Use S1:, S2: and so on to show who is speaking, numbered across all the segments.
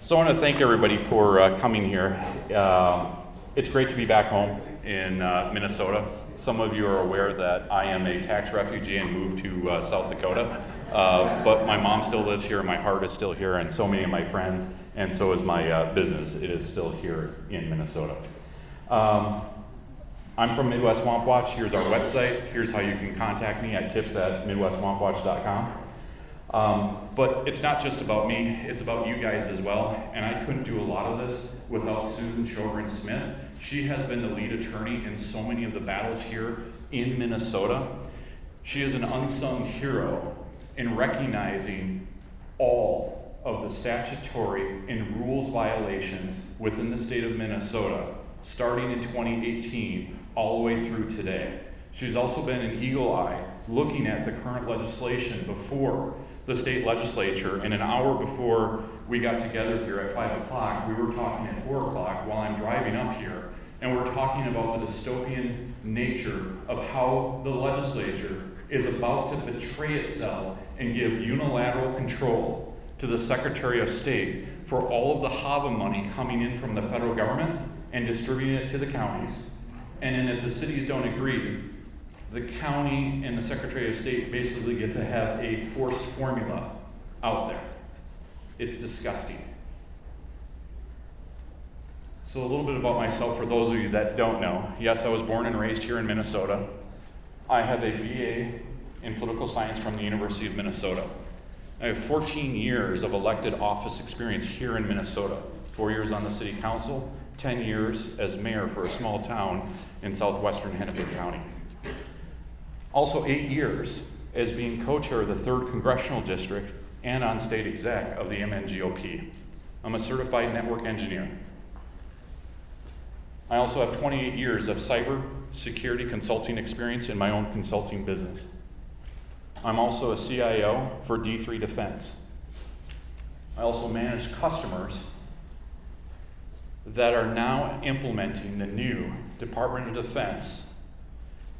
S1: So I want to thank everybody for coming here. It's great to be back home in Minnesota. Some of you are aware that I am a tax refugee and moved to South Dakota, but my mom still lives here, my heart is still here, and so many of my friends, and so is my business. It is still here in Minnesota. I'm from Midwest Swamp Watch. Here's our website. Here's how you can contact me at tips@midwestswampwatch.com. But it's not just about me, it's about you guys as well. And I couldn't do a lot of this without Susan Sjogren-Smith. She has been the lead attorney in so many of the battles here in Minnesota. She is an unsung hero in recognizing all of the statutory and rules violations within the state of Minnesota, starting in 2018 all the way through today. She's also been an eagle eye looking at the current legislation before the state legislature, and an hour before we got together here at 5 o'clock, we were talking at 4 o'clock while I'm driving up here, and we're talking about the dystopian nature of how the legislature is about to betray itself and give unilateral control to the Secretary of State for all of the HAVA money coming in from the federal government and distributing it to the counties. And then if the cities don't agree, the county and the Secretary of State basically get to have a forced formula out there. It's disgusting. So a little bit about myself for those of you that don't know. Yes, I was born and raised here in Minnesota. I have a BA in political science from the University of Minnesota. I have 14 years of elected office experience here in Minnesota. 4 years on the city council, 10 years as mayor for a small town in southwestern Hennepin County. Also 8 years as being co-chair of the 3rd Congressional District and on state exec of the MNGOP. I'm a certified network engineer. I also have 28 years of cyber security consulting experience in my own consulting business. I'm also a CIO for D3 Defense. I also manage customers that are now implementing the new Department of Defense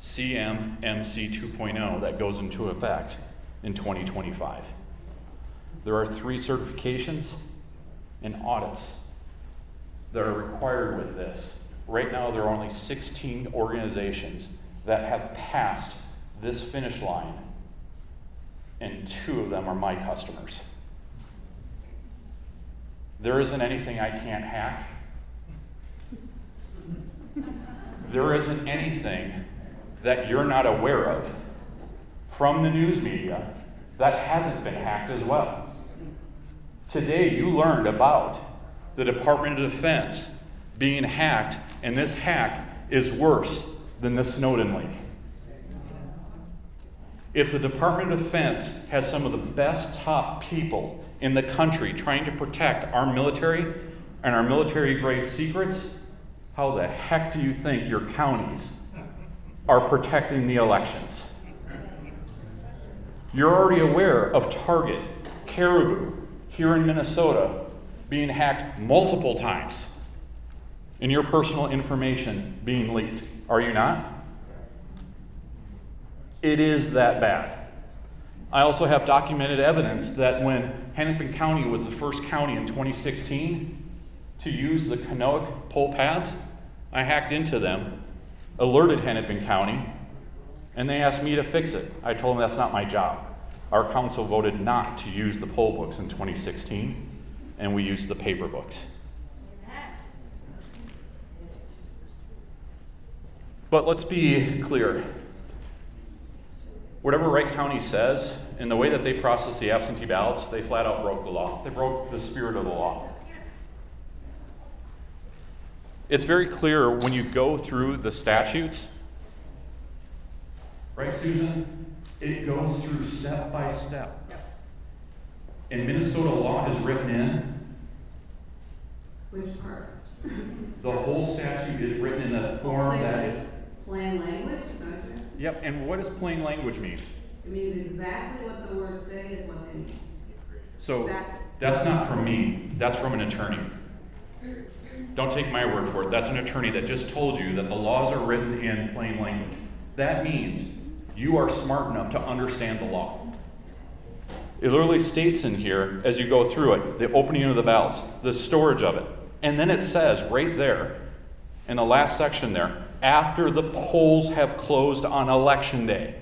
S1: CMMC 2.0 that goes into effect in 2025. There are 3 certifications and audits that are required with this. Right now, there are only 16 organizations that have passed this finish line, and 2 of them are my customers. There isn't anything I can't hack. There isn't anything that you're not aware of from the news media that hasn't been hacked as well. Today you learned about the Department of Defense being hacked, and this hack is worse than the Snowden leak. If the Department of Defense has some of the best top people in the country trying to protect our military and our military-grade secrets, how the heck do you think your counties are protecting the elections? You're already aware of Target, Caribou, here in Minnesota, being hacked multiple times and your personal information being leaked. Are you not? It is that bad. I also have documented evidence that when Hennepin County was the first county in 2016 to use the Canoic poll pads, I hacked into them, alerted Hennepin County, and they asked me to fix it. I told them that's not my job. Our council voted not to use the poll books in 2016, and we used the paper books. But let's be clear. Whatever Wright County says, in the way that they process the absentee ballots, they flat out broke the law. They broke the spirit of the law. It's very clear when you go through the statutes, right, Susan? It goes through step by step. And Minnesota law is written in.
S2: Which part?
S1: The whole statute is written in a form that it.
S2: Plain language?
S1: Yep, and what does plain language mean?
S2: It means exactly what the words say is what they mean.
S1: So
S2: exactly.
S1: That's not from me, that's from an attorney. Don't take my word for it. That's an attorney that just told you that the laws are written in plain language. That means you are smart enough to understand the law. It literally states in here, as you go through it, the opening of the ballots, the storage of it. And then it says right there, in the last section there, after the polls have closed on election day,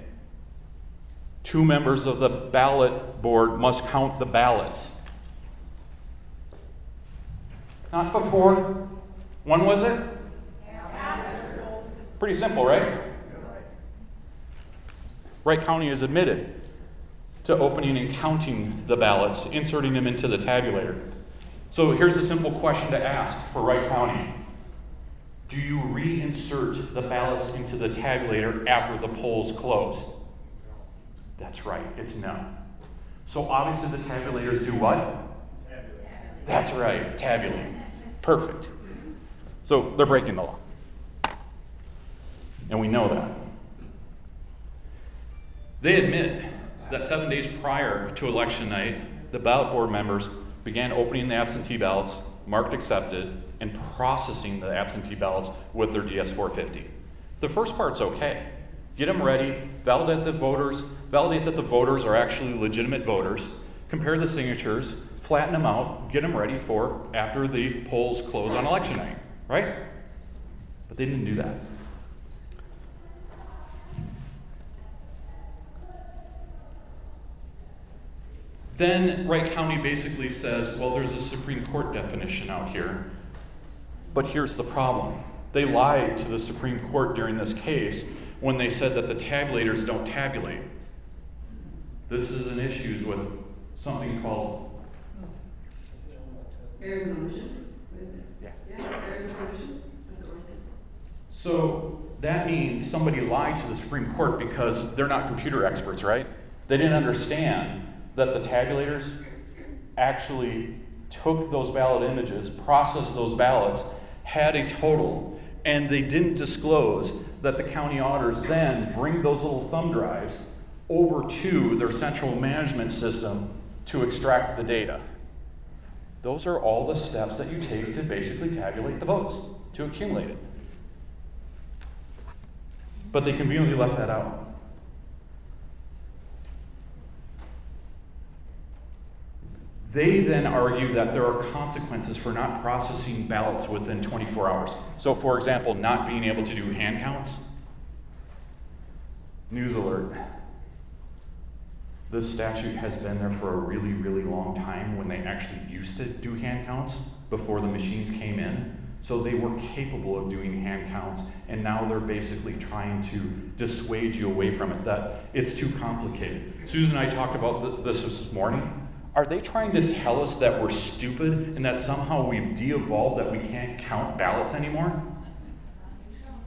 S1: 2 members of the ballot board must count the ballots. Not before. When was it? Pretty simple, right? Wright County is admitted to opening and counting the ballots, inserting them into the tabulator. So here's a simple question to ask for Wright County. Do you reinsert the ballots into the tabulator after the polls close? That's right, it's no. So obviously the tabulators do what? Tabulate. That's right, tabulate. Perfect. So they're breaking the law. And we know that. They admit that 7 days prior to election night, the ballot board members began opening the absentee ballots, marked accepted, and processing the absentee ballots with their DS-450. The first part's okay. Get them ready, validate that the voters are actually legitimate voters, compare the signatures, flatten them out, get them ready for after the polls close on election night, right? But they didn't do that. Then Wright County basically says, well, there's a Supreme Court definition out here. But here's the problem. They lied to the Supreme Court during this case when they said that the tabulators don't tabulate. This is an issue with something called...
S2: Errors and omissions? What is it?
S1: Yeah.
S2: Errors and omissions? That's what we're thinking.
S1: So that means somebody lied to the Supreme Court because they're not computer experts, right? They didn't understand that the tabulators actually took those ballot images, processed those ballots, had a total, and they didn't disclose that the county auditors then bring those little thumb drives over to their central management system to extract the data. Those are all the steps that you take to basically tabulate the votes, to accumulate it. But they conveniently left that out. They then argue that there are consequences for not processing ballots within 24 hours. So, for example, not being able to do hand counts. News alert. This statute has been there for a really, really long time when they actually used to do hand counts before the machines came in. So they were capable of doing hand counts, and now they're basically trying to dissuade you away from it, that it's too complicated. Susan and I talked about this morning. Are they trying to tell us that we're stupid and that somehow we've de-evolved, that we can't count ballots anymore?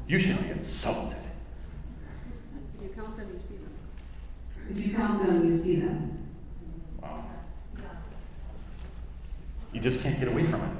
S1: You should be insulted.
S2: If you count them, you see them. If you count them, you see them.
S1: Wow. You just can't get away from it.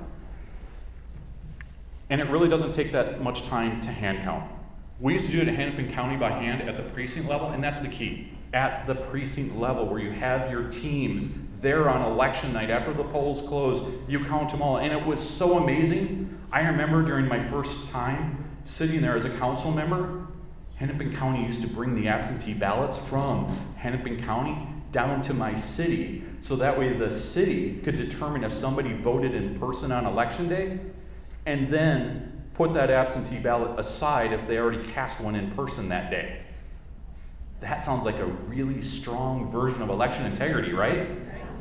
S1: And it really doesn't take that much time to hand count. We used to do it in Hennepin County by hand at the precinct level, and that's the key. At the precinct level, where you have your teams there on election night after the polls close, you count them all. And it was so amazing. I remember during my first time sitting there as a council member, Hennepin County used to bring the absentee ballots from Hennepin County down to my city, so that way the city could determine if somebody voted in person on election day, and then put that absentee ballot aside if they already cast one in person that day. That sounds like a really strong version of election integrity, right?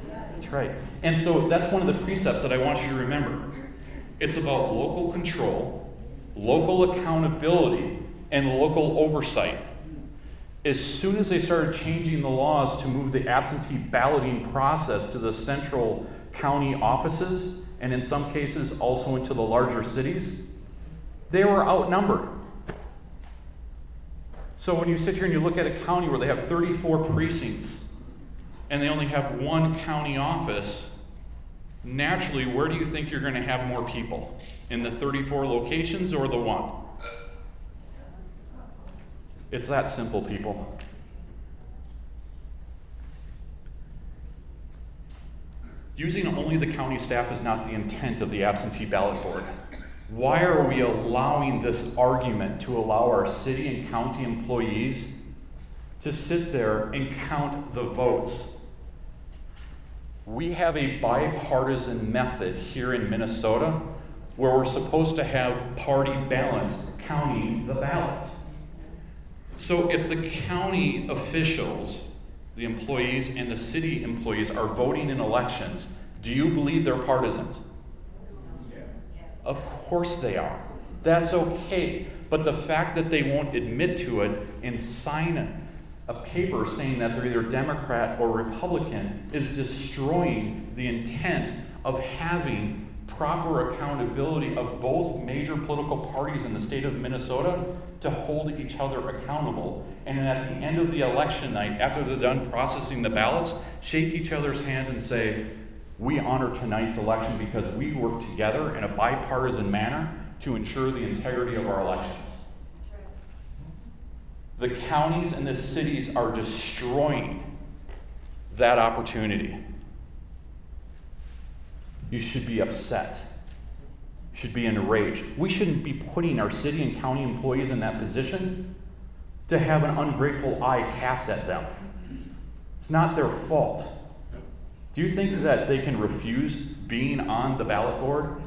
S1: That's right. And so that's one of the precepts that I want you to remember. It's about local control, local accountability, and local oversight. As soon as they started changing the laws to move the absentee balloting process to the central county offices, and in some cases also into the larger cities, they were outnumbered. So when you sit here and you look at a county where they have 34 precincts and they only have one county office, naturally, where do you think you're going to have more people? In the 34 locations or the one? It's that simple, people. Using only the county staff is not the intent of the absentee ballot board. Why are we allowing this argument to allow our city and county employees to sit there and count the votes? We have a bipartisan method here in Minnesota where we're supposed to have party balance counting the ballots. So if the county officials, the employees, and the city employees are voting in elections, do you believe they're partisans?
S3: Yes.
S1: Of course they are. That's okay. But the fact that they won't admit to it and sign a paper saying that they're either Democrat or Republican is destroying the intent of having proper accountability of both major political parties in the state of Minnesota to hold each other accountable. And then at the end of the election night, after they're done processing the ballots, shake each other's hand and say, we honor tonight's election because we work together in a bipartisan manner to ensure the integrity of our elections. The counties and the cities are destroying that opportunity. You should be upset. You should be enraged. We shouldn't be putting our city and county employees in that position to have an ungrateful eye cast at them. It's not their fault. Do you think that they can refuse being on the ballot board?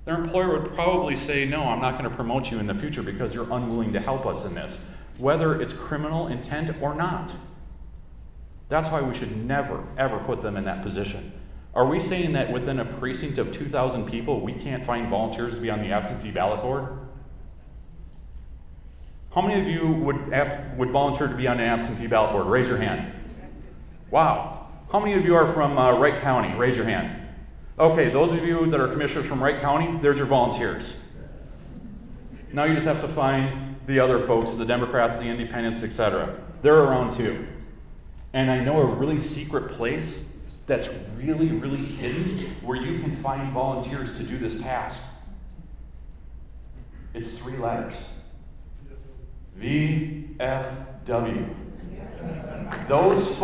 S1: Their employer would probably say, no, I'm not going to promote you in the future because you're unwilling to help us in this, whether it's criminal intent or not. That's why we should never, ever put them in that position. Are we saying that within a precinct of 2,000 people, we can't find volunteers to be on the absentee ballot board? How many of you would volunteer to be on an absentee ballot board? Raise your hand. Wow. How many of you are from Wright County? Raise your hand. Okay, those of you that are commissioners from Wright County, there's your volunteers. Now you just have to find the other folks, the Democrats, the independents, etc. They're around too. And I know a really secret place that's really, really hidden where you can find volunteers to do this task. It's 3 letters. VFW. Those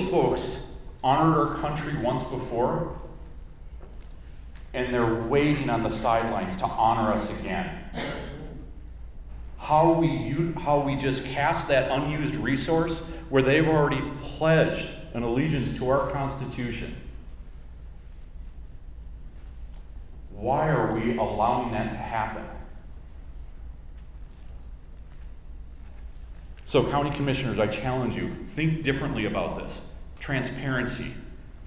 S1: folks honored our country once before, and they're waiting on the sidelines to honor us again. How we just cast that unused resource where they've already pledged an allegiance to our Constitution. Why are we allowing that to happen? So, county commissioners, I challenge you, think differently about this. Transparency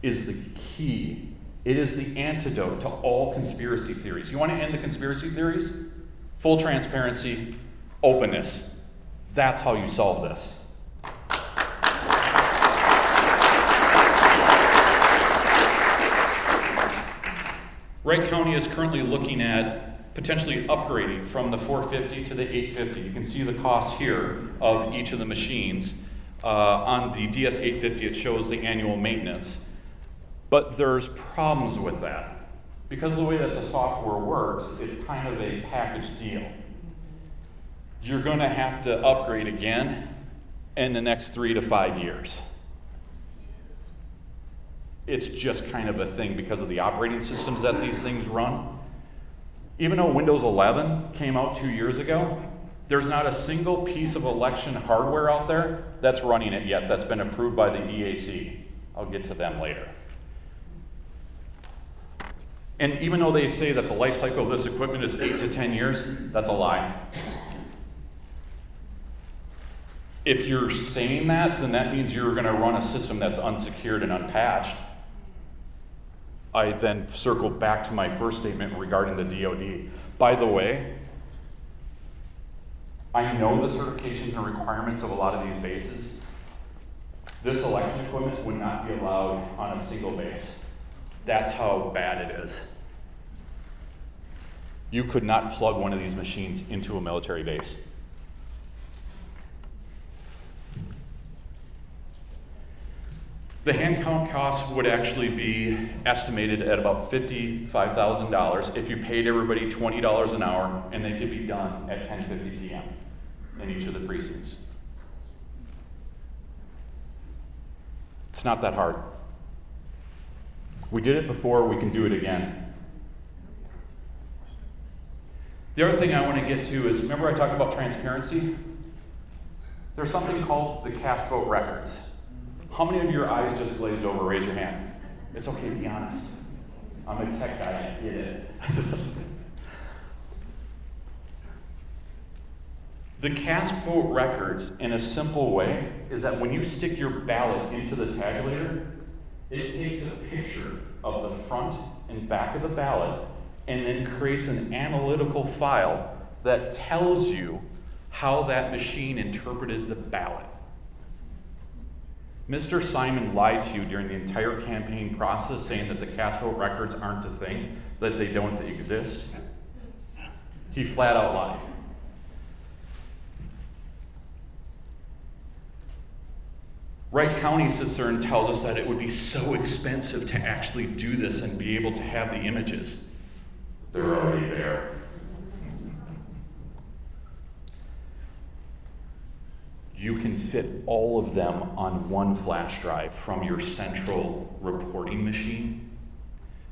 S1: is the key. It is the antidote to all conspiracy theories. You want to end the conspiracy theories? Full transparency, openness. That's how you solve this. Wright County is currently looking at potentially upgrading from the 450 to the 850. You can see the cost here of each of the machines. On the DS850, it shows the annual maintenance. But there's problems with that. Because of the way that the software works, it's kind of a package deal. You're going to have to upgrade again in the next 3 to 5 years. It's just kind of a thing because of the operating systems that these things run. Even though Windows 11 came out 2 years ago, there's not a single piece of election hardware out there that's running it yet that's been approved by the EAC. I'll get to them later. And even though they say that the life cycle of this equipment is 8 to 10 years, that's a lie. If you're saying that, then that means you're going to run a system that's unsecured and unpatched. I then circle back to my first statement regarding the DoD. By the way, I know the certifications and requirements of a lot of these bases. This election equipment would not be allowed on a single base. That's how bad it is. You could not plug one of these machines into a military base. The hand count cost would actually be estimated at about $55,000 if you paid everybody $20 an hour, and they could be done at 10:50 p.m. in each of the precincts. It's not that hard. We did it before, we can do it again. The other thing I want to get to is, remember I talked about transparency? There's something called the cast vote records. How many of your eyes just glazed over? Raise your hand. It's okay, be honest. I'm a tech guy, I get it. The cast vote records, in a simple way, is that when you stick your ballot into the tabulator, it takes a picture of the front and back of the ballot and then creates an analytical file that tells you how that machine interpreted the ballot. Mr. Simon lied to you during the entire campaign process, saying that the cast vote records aren't a thing, that they don't exist. He flat out lied. Wright County sits there and tells us that it would be so expensive to actually do this and be able to have the images. They're already there. You can fit all of them on one flash drive from your central reporting machine,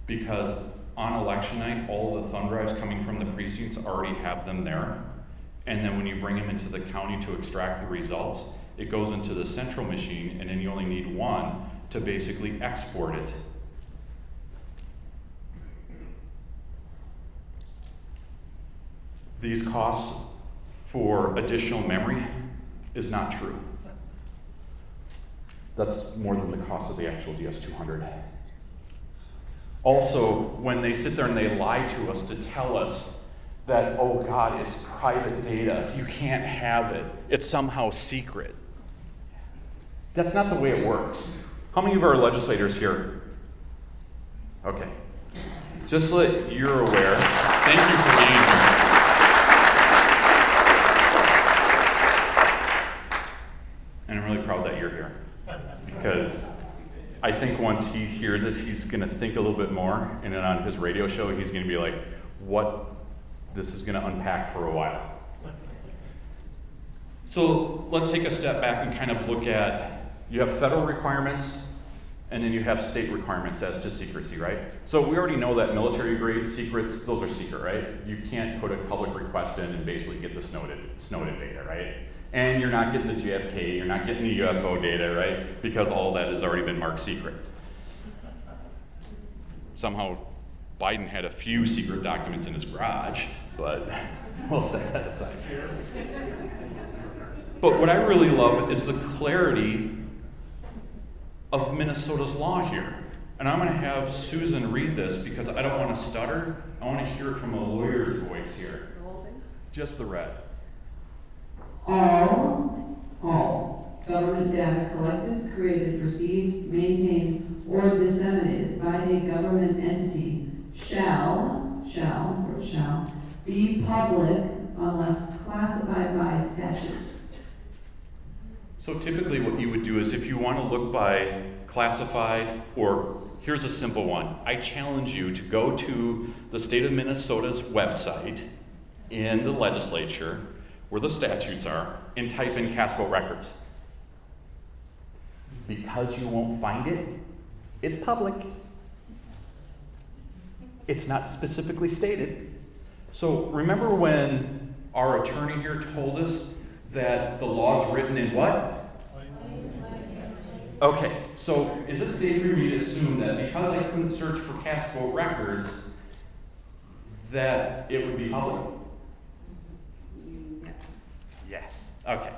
S1: because on election night, all the thumb drives coming from the precincts already have them there. And then when you bring them into the county to extract the results, it goes into the central machine, and then you only need one to basically export it. These costs for additional memory is not true. That's more than the cost of the actual DS200. Also, when they sit there and they lie to us to tell us that, oh God, it's private data, you can't have it, it's somehow secret. That's not the way it works. How many of our legislators here? Okay. Just so that you're aware, thank you for being here. And I'm really proud that you're here, because I think once he hears this, he's going to think a little bit more, and then on his radio show, he's going to be like, what? This is going to unpack for a while. So let's take a step back and kind of look at, you have federal requirements, and then you have state requirements as to secrecy, right? So we already know that military grade secrets, those are secret, right? You can't put a public request in and basically get the Snowden data, right? And you're not getting the JFK, you're not getting the UFO data, right? Because all that has already been marked secret. Somehow Biden had a few secret documents in his garage, but we'll set that aside. But what I really love is the clarity of Minnesota's law here. And I'm going to have Susan read this because I don't want to stutter. I want to hear it from a lawyer's voice here.
S2: The whole thing?
S1: Just the red.
S2: All government data collected, created, received, maintained, or disseminated by a government entity shall be public unless classified by statute.
S1: So typically what you would do is if you want to look by classified, or here's a simple one. I challenge you to go to the state of Minnesota's website in the legislature where the statutes are and type in cast vote records. Because you won't find it, it's public. It's not specifically stated. So remember when our attorney here told us that the law is written in what? Okay, so is it safe for me to assume that because I couldn't search for cast vote records, that it would be public? Yes. Okay.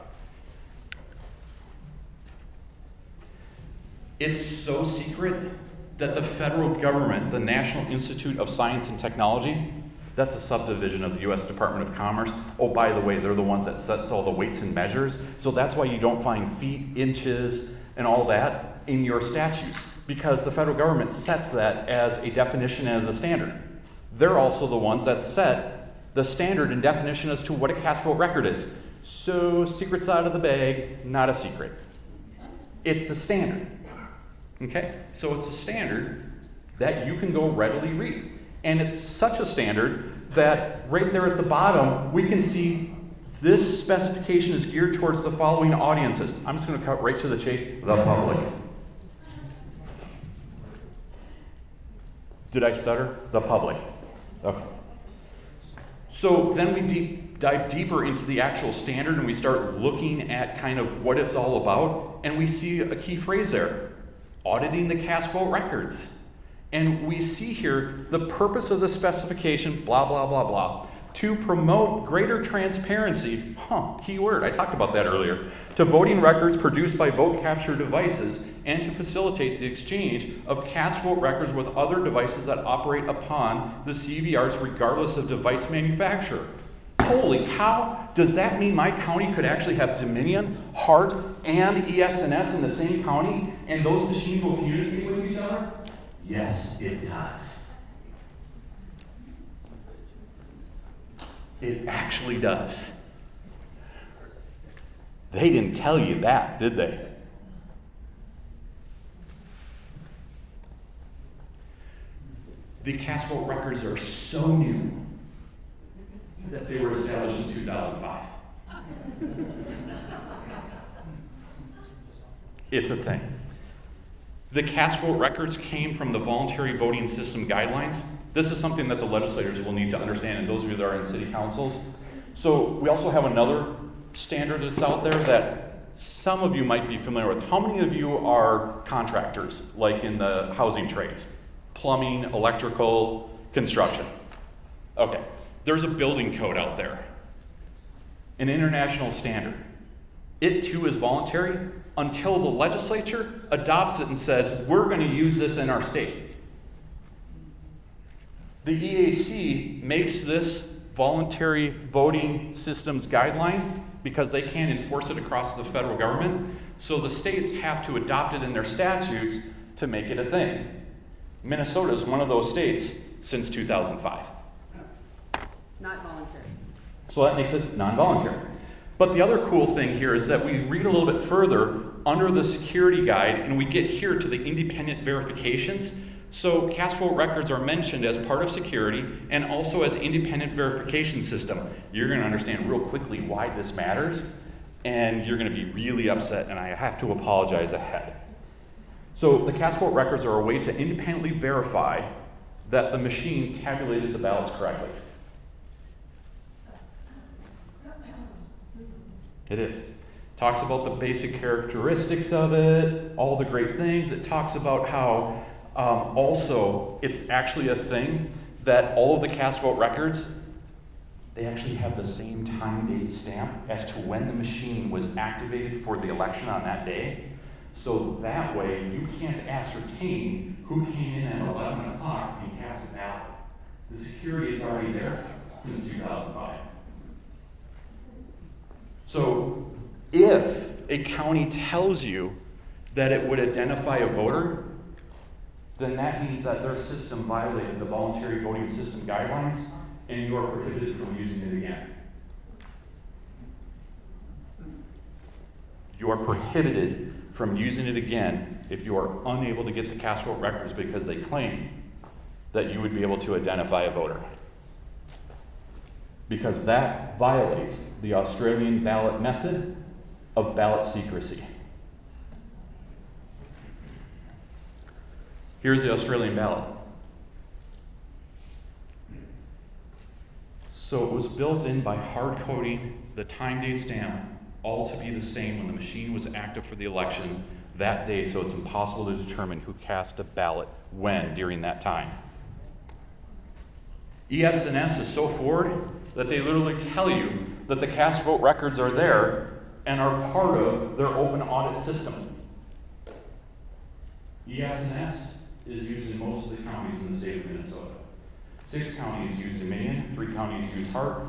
S1: It's so secret that the federal government, the National Institute of Science and Technology, that's a subdivision of the U.S. Department of Commerce. Oh, by the way, they're the ones that sets all the weights and measures. So that's why you don't find feet, inches, and all that in your statutes, because the federal government sets that as a definition, as a standard. They're also the ones that set the standard and definition as to what a cast vote record is. So secret's out of the bag, not a secret. It's a standard. Okay? So it's a standard that you can go readily read. And it's such a standard that right there at the bottom, we can see this specification is geared towards the following audiences. I'm just going to cut right to the chase, the public. Did I stutter? The public. Okay. So then we dive deeper into the actual standard and we start looking at kind of what it's all about, and we see a key phrase there, auditing the cast vote records. And we see here the purpose of the specification, blah, blah, blah, blah, to promote greater transparency, key word, I talked about that earlier, to voting records produced by vote capture devices, and to facilitate the exchange of cast vote records with other devices that operate upon the CVRs regardless of device manufacturer. Holy cow, does that mean my county could actually have Dominion, HART, and ES&S in the same county, and those machines will communicate with each other? Yes, it does. It actually does. They didn't tell you that, did they? The cast vote records are so new that they were established in 2005. It's a thing. The cast vote records came from the voluntary voting system guidelines. This is something that the legislators will need to understand, and those of you that are in city councils. So we also have another standard that's out there that some of you might be familiar with. How many of you are contractors, like in the housing trades? Plumbing, electrical, construction. Okay. There's a building code out there, an international standard. It too is voluntary until the legislature adopts it and says, we're going to use this in our state. The EAC makes this voluntary voting systems guidelines because they can't enforce it across the federal government, so the states have to adopt it in their statutes to make it a thing. Minnesota is one of those states since 2005.
S2: Not voluntary.
S1: So that makes it non-voluntary. But the other cool thing here is that we read a little bit further under the security guide and we get here to the independent verifications. So cast vote records are mentioned as part of security and also as independent verification system. You're going to understand real quickly why this matters, and you're going to be really upset, and I have to apologize ahead. So the cast vote records are a way to independently verify that the machine tabulated the ballots correctly. It is. Talks about the basic characteristics of it, all the great things. It talks about how also it's actually a thing that all of the cast vote records, they actually have the same time date stamp as to when the machine was activated for the election on that day. So that way you can't ascertain who came in at 11 o'clock and cast a ballot. The security is already there since 2005. So if a county tells you that it would identify a voter, then that means that their system violated the voluntary voting system guidelines and you are prohibited from using it again. You are prohibited from using it again if you are unable to get the cast vote records because they claim that you would be able to identify a voter. Because that violates the Australian ballot method of ballot secrecy. Here's the Australian ballot. So it was built in by hard coding the time date stamp all to be the same when the machine was active for the election that day, so it's impossible to determine who cast a ballot when during that time. ES&S is so forward that they literally tell you that the cast vote records are there and are part of their open audit system. ES&S is used in most of the counties in the state of Minnesota. 6 counties use Dominion, 3 counties use HART,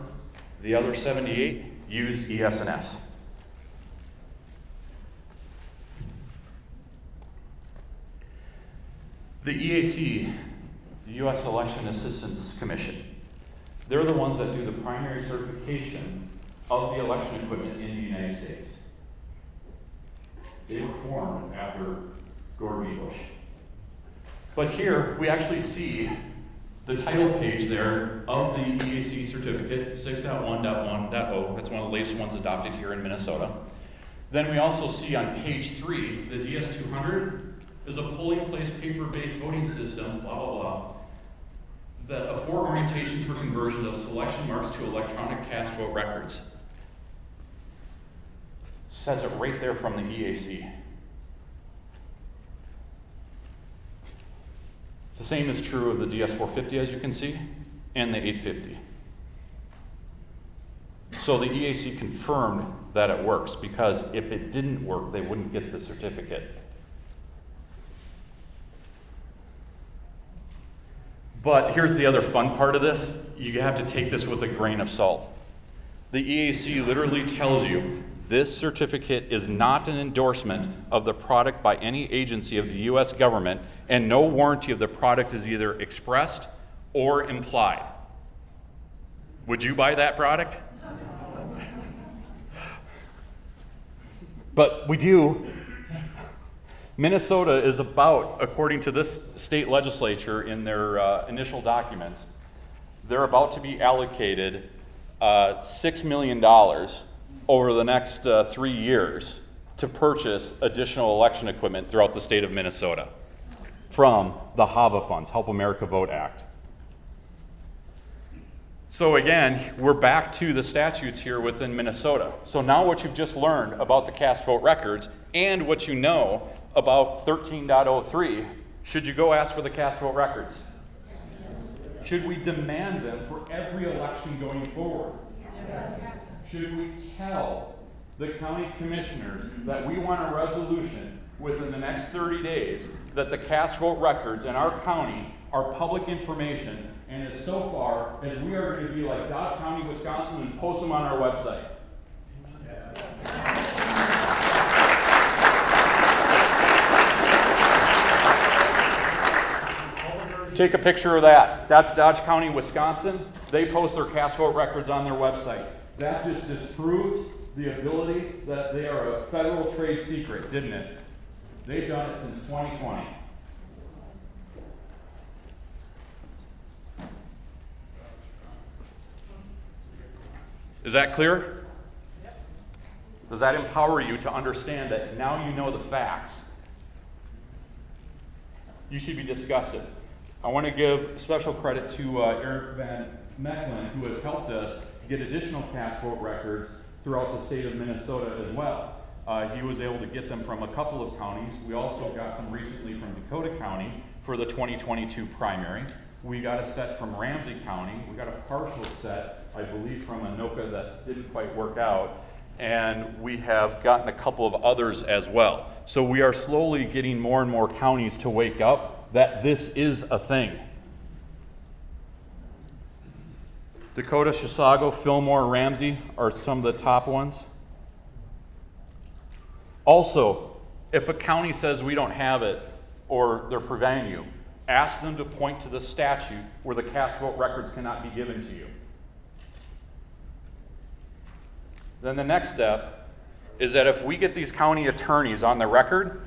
S1: the other 78 use ES&S. The EAC, the U.S. Election Assistance Commission, they're the ones that do the primary certification of the election equipment in the United States. They were formed after Gordon B. Bush. But here we actually see the title page there of the EAC certificate, 6.1.1.0. That's one of the latest ones adopted here in Minnesota. Then we also see on page 3, the DS200 is a polling place paper-based voting system, blah, blah, blah. that afford orientations for conversion of selection marks to electronic cast vote records. Says it right there from the EAC. The same is true of the DS450, as you can see, and the 850. So the EAC confirmed that it works, because if it didn't work, they wouldn't get the certificate. But here's the other fun part of this. You have to take this with a grain of salt. The EAC literally tells you this certificate is not an endorsement of the product by any agency of the U.S. government, and no warranty of the product is either expressed or implied. Would you buy that product? But we do. Minnesota is about, according to this state legislature in their initial documents, they're about to be allocated $6 million over the next 3 years to purchase additional election equipment throughout the state of Minnesota from the HAVA funds, Help America Vote Act. So again, we're back to the statutes here within Minnesota. So now what you've just learned about the cast vote records and what you know about 13.03, should you go ask for the cast vote records? Should we demand them for every election going forward? Yes. Should we tell the county commissioners that we want a resolution within the next 30 days that the cast vote records in our county are public information, and as so far as we are going to be like Dodge County, Wisconsin, and post them on our website? Yes. Take a picture of that. That's Dodge County, Wisconsin. They post their cast vote records on their website. That just disproved the ability that they are a federal trade secret, didn't it? They've done it since 2020. Is that clear? Does that empower you to understand that now you know the facts? You should be disgusted. I want to give special credit to Eric Van Mechelen, who has helped us get additional cast vote records throughout the state of Minnesota as well. He was able to get them from a couple of counties. We also got some recently from Dakota County for the 2022 primary. We got a set from Ramsey County. We got a partial set, I believe, from Anoka that didn't quite work out. And we have gotten a couple of others as well. So we are slowly getting more and more counties to wake up that this is a thing. Dakota, Chisago, Fillmore, Ramsey are some of the top ones. Also, if a county says we don't have it or they're preventing you, ask them to point to the statute where the cast vote records cannot be given to you. Then the next step is that if we get these county attorneys on the record,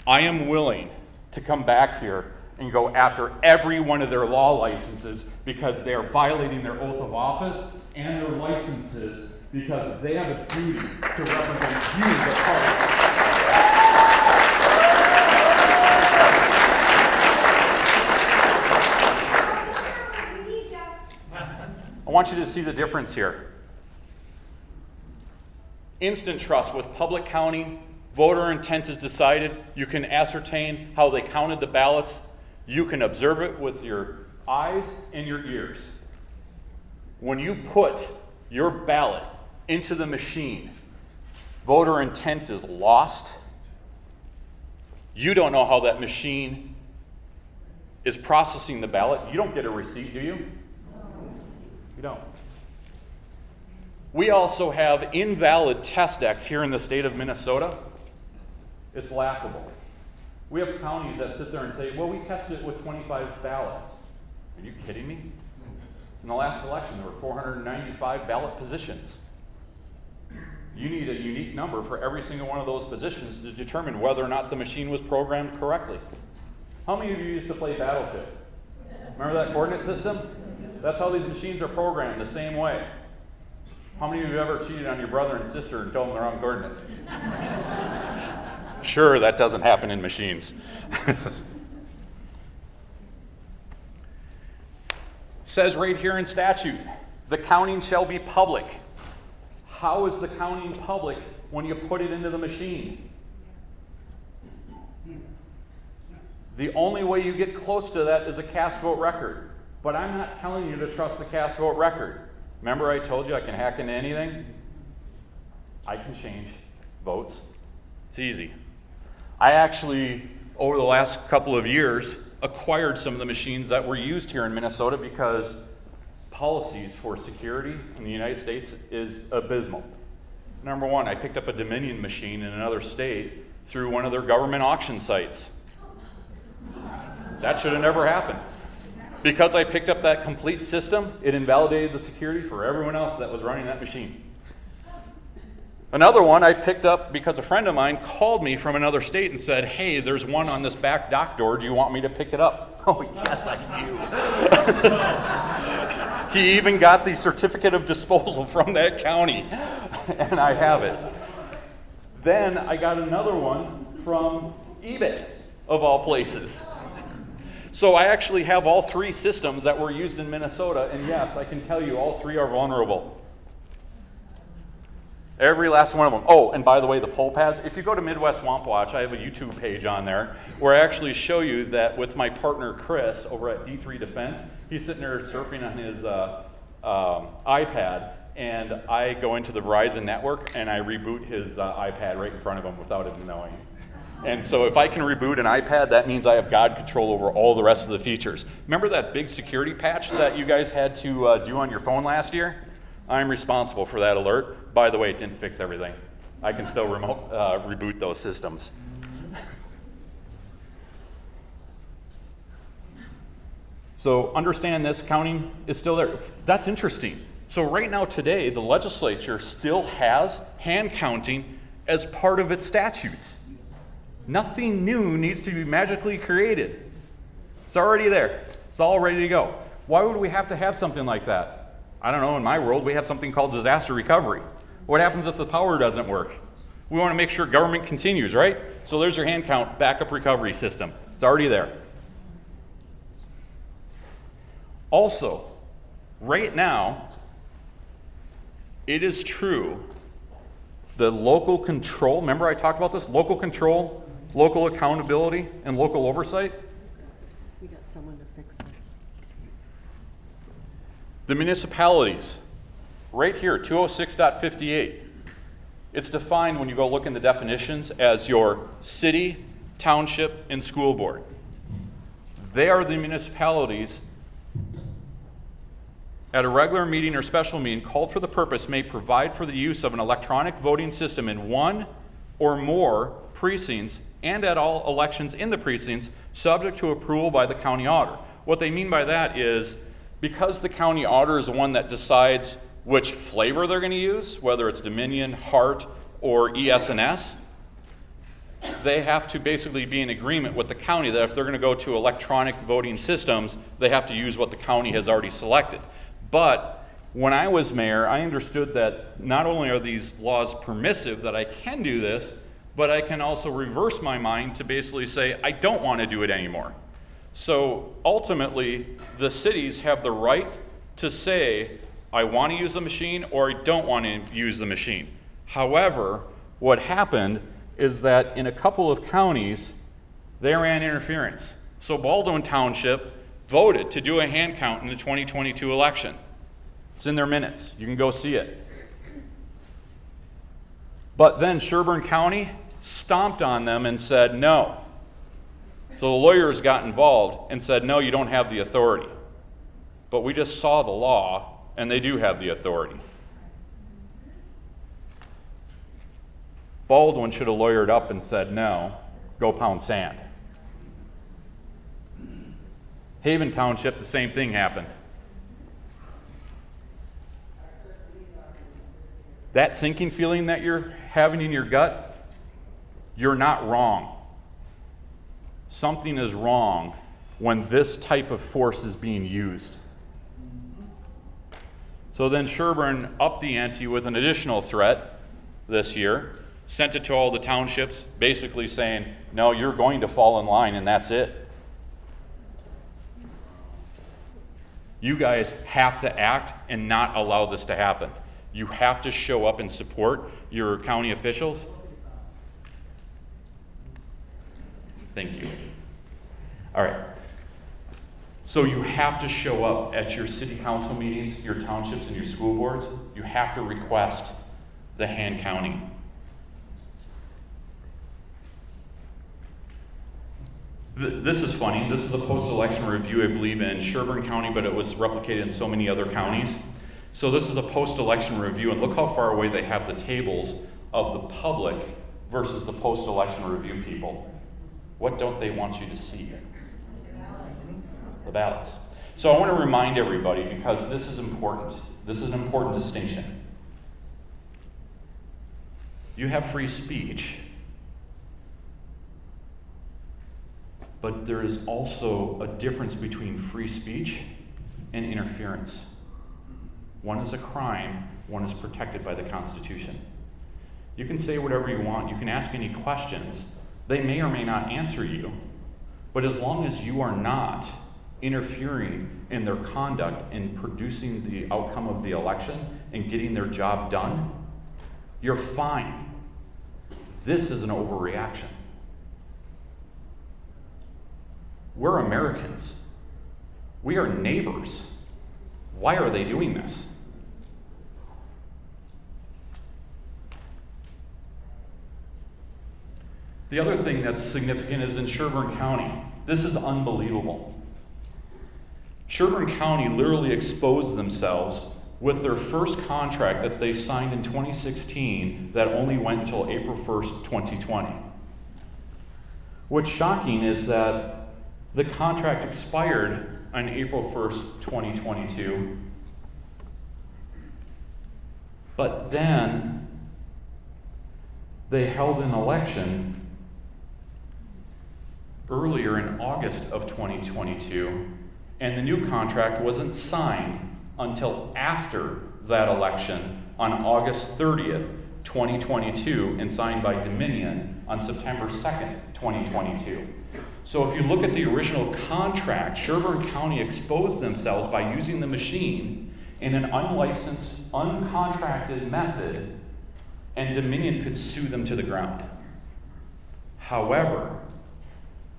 S1: I am willing to come back here and go after every one of their law licenses because they are violating their oath of office and their licenses because they have a duty to represent you, the party. I want you to see the difference here. Instant trust with public counting, voter intent is decided. You can ascertain how they counted the ballots. You can observe it with your eyes and your ears. When you put your ballot into the machine, voter intent is lost. You don't know how that machine is processing the ballot. You don't get a receipt, do you? You don't. We also have invalid test decks here in the state of Minnesota. It's laughable. We have counties that sit there and say, well, we tested it with 25 ballots. Are you kidding me? In the last election, there were 495 ballot positions. You need a unique number for every single one of those positions to determine whether or not the machine was programmed correctly. How many of you used to play Battleship? Remember that coordinate system? That's how these machines are programmed, the same way. How many of you ever cheated on your brother and sister and told them the wrong coordinate? Sure, that doesn't happen in machines. says right here in statute, the counting shall be public. How is the counting public when you put it into the machine? The only way you get close to that is a cast vote record. But I'm not telling you to trust the cast vote record. Remember I told you I can hack into anything? I can change votes. It's easy. I actually, over the last couple of years, acquired some of the machines that were used here in Minnesota because policies for security in the United States is abysmal. Number one, I picked up a Dominion machine in another state through one of their government auction sites. That should have never happened. Because I picked up that complete system, it invalidated the security for everyone else that was running that machine. Another one I picked up because a friend of mine called me from another state and said, hey, there's one on this back dock door. Do you want me to pick it up? Oh, yes, I do. He even got the certificate of disposal from that county, and I have it. Then I got another one from eBay, of all places. So I actually have all three systems that were used in Minnesota, and yes, I can tell you all three are vulnerable. Every last one of them. Oh, and by the way, the poll pads, if you go to Midwest Swamp Watch, I have a YouTube page on there where I actually show you that with my partner Chris over at D3 Defense, he's sitting there surfing on his iPad, and I go into the Verizon network and I reboot his iPad right in front of him without him knowing. And so if I can reboot an iPad, that means I have God control over all the rest of the features. Remember that big security patch that you guys had to do on your phone last year? I'm responsible for that alert. By the way, it didn't fix everything. I can still reboot those systems. So understand this, counting is still there. That's interesting. So right now today, the legislature still has hand counting as part of its statutes. Nothing new needs to be magically created. It's already there. It's all ready to go. Why would we have to have something like that? I don't know, in my world, we have something called disaster recovery. What happens if the power doesn't work? We want to make sure government continues, right? So there's your hand count backup recovery system. It's already there. Also, right now, it is true, the local control, remember I talked about this? Local control, local accountability, and local oversight?
S2: We got someone to fix this.
S1: The municipalities, right here, 206.58. It's defined when you go look in the definitions as your city, township, and school board. They are the municipalities at a regular meeting or special meeting called for the purpose may provide for the use of an electronic voting system in one or more precincts and at all elections in the precincts subject to approval by the county auditor. What they mean by that is because the county auditor is the one that decides which flavor they're going to use, whether it's Dominion, Hart, or ES&S, they have to basically be in agreement with the county that if they're going to go to electronic voting systems, they have to use what the county has already selected. But when I was mayor, I understood that not only are these laws permissive that I can do this, but I can also reverse my mind to basically say, I don't want to do it anymore. So ultimately, the cities have the right to say, I want to use the machine or I don't want to use the machine. However, what happened is that in a couple of counties, they ran interference. So Baldwin Township voted to do a hand count in the 2022 election. It's in their minutes. You can go see it. But then Sherburne County stomped on them and said no. So the lawyers got involved and said, no, you don't have the authority. But we just saw the law, and they do have the authority. Baldwin should have lawyered up and said, no, go pound sand. Haven Township, the same thing happened. That sinking feeling that you're having in your gut, you're not wrong. Something is wrong when this type of force is being used. So then Sherburne upped the ante with an additional threat this year, sent it to all the townships, basically saying, no, you're going to fall in line and that's it. You guys have to act and not allow this to happen. You have to show up and support your county officials. Thank you. All right. So you have to show up at your city council meetings, your townships, and your school boards. You have to request the hand counting. This is funny. This is a post-election review, I believe, in Sherburne County, but it was replicated in so many other counties. So this is a post-election review, and look how far away they have the tables of the public versus the post-election review people. What don't they want you to see? The ballots. So I want to remind everybody, because this is important. This is an important distinction. You have free speech, but there is also a difference between free speech and interference. One is a crime, one is protected by the Constitution. You can say whatever you want, you can ask any questions. They may or may not answer you, but as long as you are not interfering in their conduct in producing the outcome of the election and getting their job done, you're fine. This is an overreaction. We're Americans. We are neighbors. Why are they doing this? The other thing that's significant is in Sherburne County. This is unbelievable. Sherburne County literally exposed themselves with their first contract that they signed in 2016 that only went until April 1st, 2020. What's shocking is that the contract expired on April 1st, 2022, but then they held an election earlier in August of 2022, and the new contract wasn't signed until after that election on August 30th, 2022, and signed by Dominion on September 2nd, 2022. So if you look at the original contract, Sherburne County exposed themselves by using the machine in an unlicensed, uncontracted method, and Dominion could sue them to the ground. However,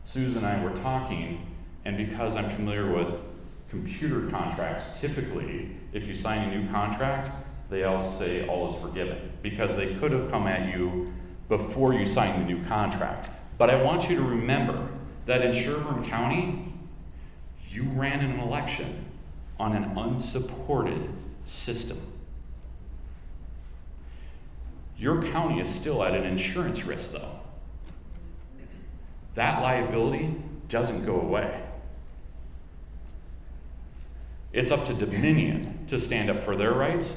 S1: Susan and I were talking, and because I'm familiar with computer contracts, typically, if you sign a new contract, they all say all is forgiven, because they could have come at you before you signed the new contract. But I want you to remember that in Sherburne County, you ran an election on an unsupported system. Your county is still at an insurance risk, though. That liability doesn't go away. It's up to Dominion to stand up for their rights,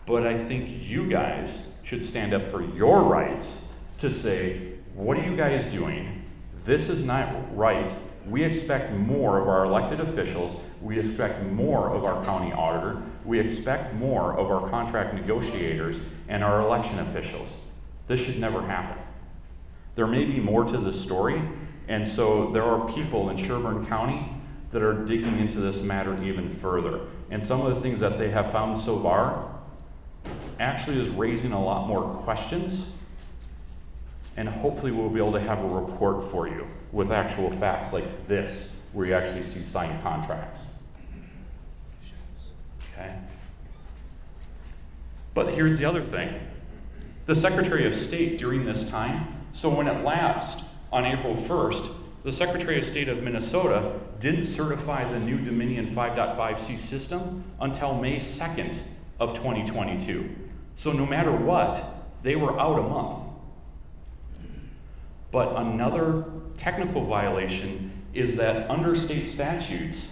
S1: but I think you guys should stand up for your rights to say, what are you guys doing? This is not right. We expect more of our elected officials. We expect more of our county auditor. We expect more of our contract negotiators and our election officials. This should never happen. There may be more to the story, and so there are people in Sherburne County that are digging into this matter even further. And some of the things that they have found so far actually is raising a lot more questions, and hopefully we'll be able to have a report for you with actual facts like this, where you actually see signed contracts. Okay? But here's the other thing. The Secretary of State during this time, so when it lapsed on April 1st, the Secretary of State of Minnesota didn't certify the new Dominion 5.5C system until May 2nd of 2022. So no matter what, they were out a month. But another technical violation is that under state statutes,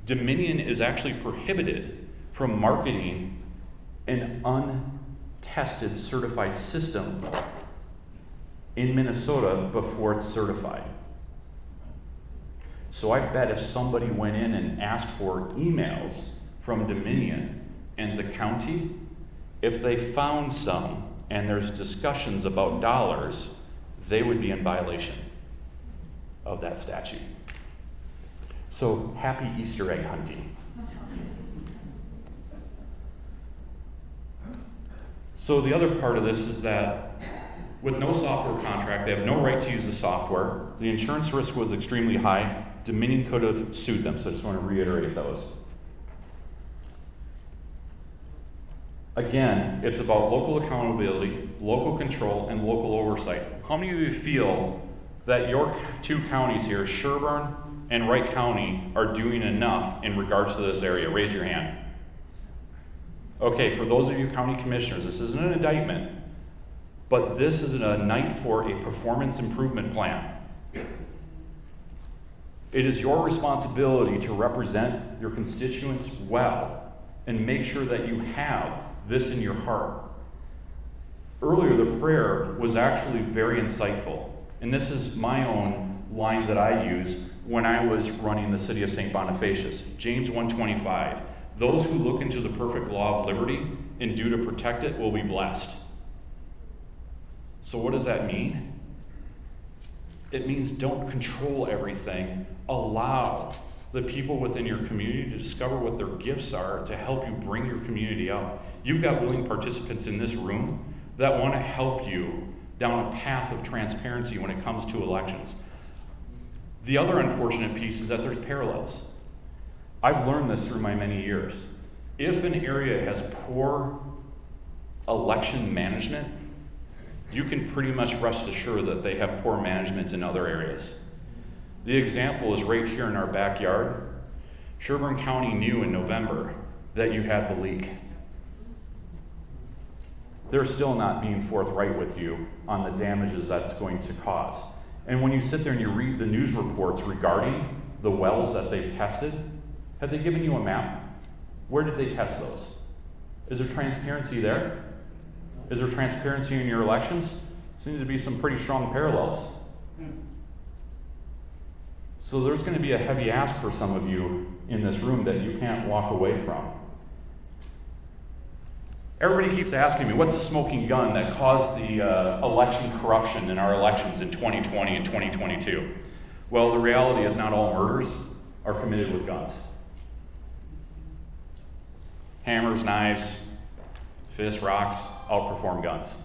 S1: Dominion is actually prohibited from marketing an untested certified system in Minnesota before it's certified. So I bet if somebody went in and asked for emails from Dominion and the county, if they found some and there's discussions about dollars, they would be in violation of that statute. So happy Easter egg hunting. So the other part of this is that with no software contract, they have no right to use the software. The insurance risk was extremely high. Dominion could have sued them, so I just want to reiterate those. Again, it's about local accountability, local control, and local oversight. How many of you feel that your two counties here, Sherburne and Wright County, are doing enough in regards to this area? Raise your hand. Okay, for those of you county commissioners, this isn't an indictment, but this is a night for a performance improvement plan. It is your responsibility to represent your constituents well and make sure that you have this in your heart. Earlier, the prayer was actually very insightful, and this is my own line that I use when I was running the city of St. Bonifacius. James 1:25, those who look into the perfect law of liberty and do to protect it will be blessed. So what does that mean? It means don't control everything. Allow the people within your community to discover what their gifts are to help you bring your community up. You've got willing participants in this room that want to help you down a path of transparency when it comes to elections. The other unfortunate piece is that there's parallels. I've learned this through my many years. If an area has poor election management, you can pretty much rest assured that they have poor management in other areas. The example is right here in our backyard. Sherburne County knew in November that you had the leak. They're still not being forthright with you on the damages that's going to cause. And when you sit there and you read the news reports regarding the wells that they've tested, have they given you a map? Where did they test those? Is there transparency there? Is there transparency in your elections? Seems to be some pretty strong parallels. So there's going to be a heavy ask for some of you in this room that you can't walk away from. Everybody keeps asking me, what's the smoking gun that caused the election corruption in our elections in 2020 and 2022? Well, the reality is not all murders are committed with guns. Hammers, knives, fists, rocks outperform guns.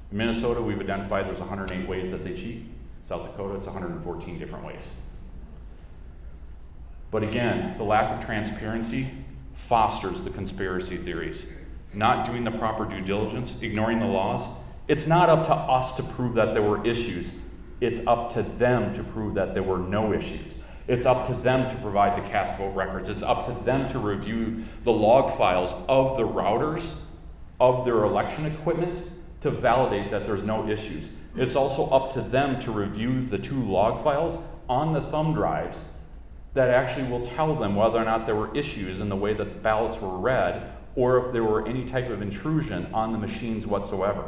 S1: In Minnesota, we've identified there's 108 ways that they cheat. South Dakota, it's 114 different ways. But again, the lack of transparency fosters the conspiracy theories. Not doing the proper due diligence, ignoring the laws. It's not up to us to prove that there were issues. It's up to them to prove that there were no issues. It's up to them to provide the cast vote records. It's up to them to review the log files of the routers, of their election equipment, to validate that there's no issues. It's also up to them to review the two log files on the thumb drives that actually will tell them whether or not there were issues in the way that the ballots were read, or if there were any type of intrusion on the machines whatsoever.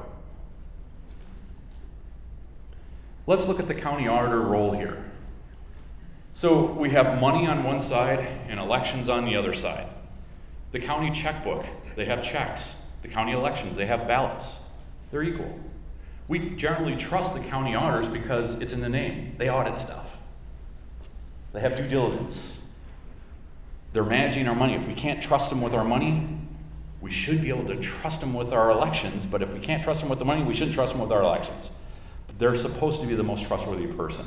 S1: Let's look at the county auditor role here. So we have money on one side and elections on the other side. The county checkbook, they have checks. The county elections, they have ballots. They're equal. We generally trust the county auditors because it's in the name. They audit stuff. They have due diligence. They're managing our money. If we can't trust them with our money, we should be able to trust them with our elections. But if we can't trust them with the money, we shouldn't trust them with our elections. But they're supposed to be the most trustworthy person.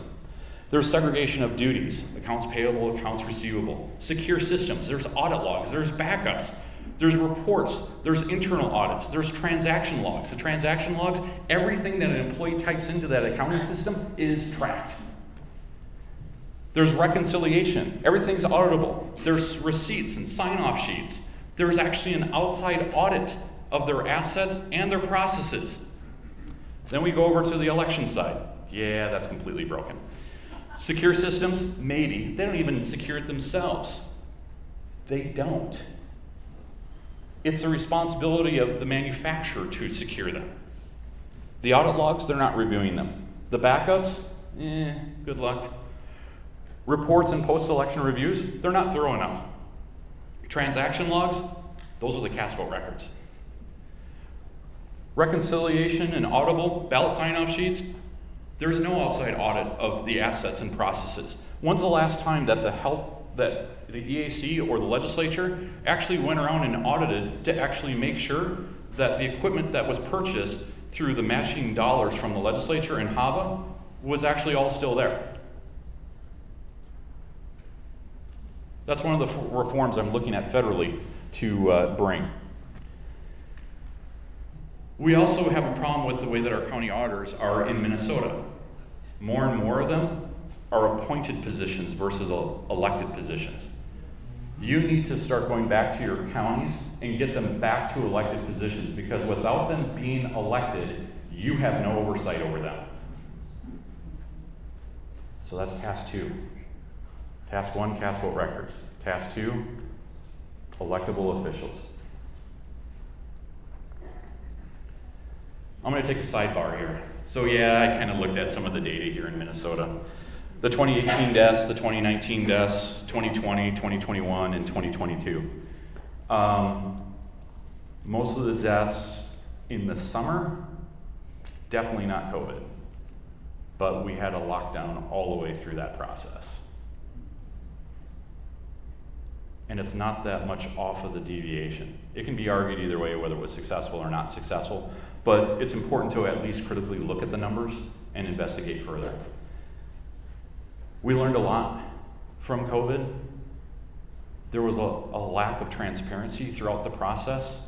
S1: There's segregation of duties, accounts payable, accounts receivable, secure systems, there's audit logs, there's backups, there's reports, there's internal audits, there's transaction logs. The transaction logs, everything that an employee types into that accounting system is tracked. There's reconciliation, everything's auditable. There's receipts and sign-off sheets. There's actually an outside audit of their assets and their processes. Then we go over to the election side. Yeah, that's completely broken. Secure systems, maybe. They don't even secure it themselves. They don't. It's the responsibility of the manufacturer to secure them. The audit logs, they're not reviewing them. The backups, good luck. Reports and post-election reviews, they're not thorough enough. Transaction logs, those are the cast vote records. Reconciliation and auditable ballot sign-off sheets, there's no outside audit of the assets and processes. When's the last time that that the EAC or the legislature actually went around and audited to actually make sure that the equipment that was purchased through the matching dollars from the legislature and HAVA was actually all still there. That's one of the reforms I'm looking at federally to bring. We also have a problem with the way that our county auditors are in Minnesota. More and more of them are appointed positions versus elected positions. You need to start going back to your counties and get them back to elected positions, because without them being elected, you have no oversight over them. So that's task 2. Task 1, cast vote records. Task 2, electable officials. I'm going to take a sidebar here. So yeah, I kind of looked at some of the data here in Minnesota. The 2018 deaths, the 2019 deaths, 2020, 2021, and 2022. Most of the deaths in the summer, definitely not COVID. But we had a lockdown all the way through that process. And it's not that much off of the deviation. It can be argued either way whether it was successful or not successful, but it's important to at least critically look at the numbers and investigate further. We learned a lot from COVID. There was a lack of transparency throughout the process.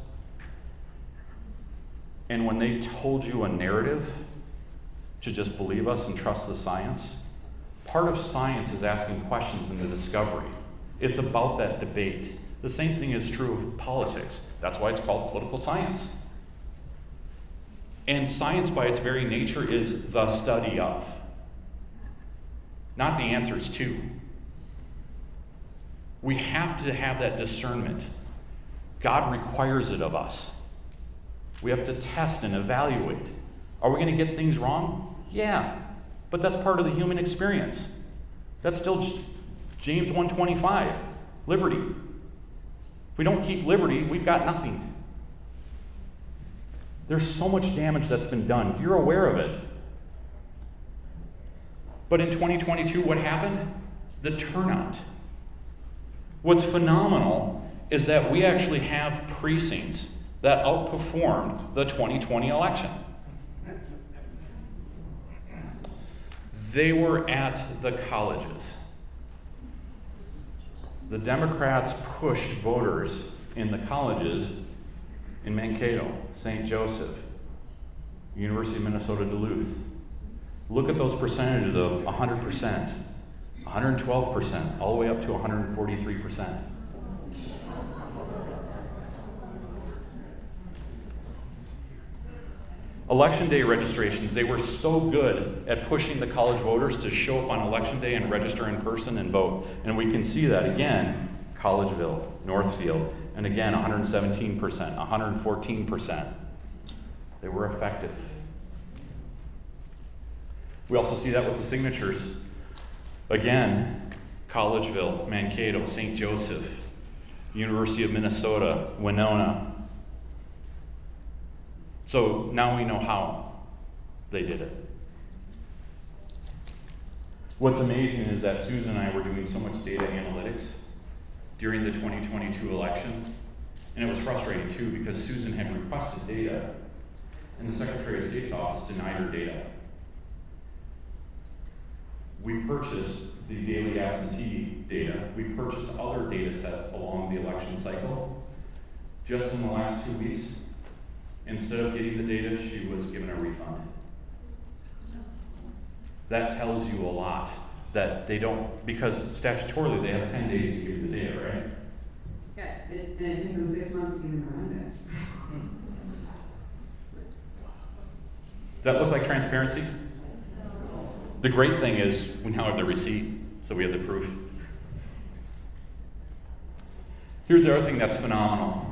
S1: And when they told you a narrative to just believe us and trust the science, part of science is asking questions in the discovery. It's about that debate. The same thing is true of politics. That's why it's called political science. And science by its very nature is the study of, not the answers to. We have to have that discernment. God requires it of us. We have to test and evaluate. Are we going to get things wrong? Yeah, but that's part of the human experience. That's still James 1:25, liberty. If we don't keep liberty, we've got nothing. There's so much damage that's been done. You're aware of it. But in 2022, what happened? The turnout. What's phenomenal is that we actually have precincts that outperformed the 2020 election. They were at the colleges. The Democrats pushed voters in the colleges in Mankato, St. Joseph, University of Minnesota Duluth. Look at those percentages of 100%, 112%, all the way up to 143%. Election day registrations, they were so good at pushing the college voters to show up on election day and register in person and vote. And we can see that again, Collegeville, Northfield, and again 117%, 114%. They were effective. We also see that with the signatures. Again, Collegeville, Mankato, St. Joseph, University of Minnesota, Winona. So now we know how they did it. What's amazing is that Susan and I were doing so much data analytics during the 2022 election, and it was frustrating too because Susan had requested data, and the Secretary of State's office denied her data. We purchased the daily absentee data. We purchased other data sets along the election cycle. Just in the last 2 weeks, instead of getting the data, she was given a refund. That tells you a lot, that they don't, because statutorily they have 10 days to give you the data, right?
S2: Yeah, and it took them 6 months to get them around it.
S1: Does that look like transparency? The great thing is we now have the receipt, so we have the proof. Here's the other thing that's phenomenal.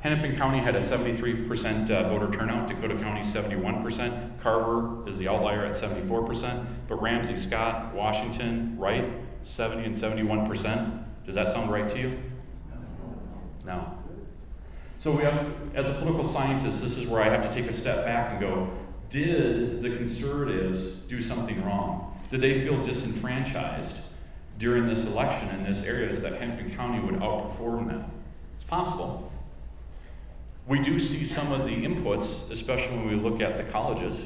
S1: Hennepin County had a 73% voter turnout, Dakota County 71%, Carver is the outlier at 74%, but Ramsey, Scott, Washington, Wright, 70 and 71%. Does that sound right to you? No. So we have, as a political scientist, this is where I have to take a step back and go, did the conservatives do something wrong? Did they feel disenfranchised? during this election in this area is that Hennepin County would outperform them. It's possible. We do see some of the inputs, especially when we look at the colleges.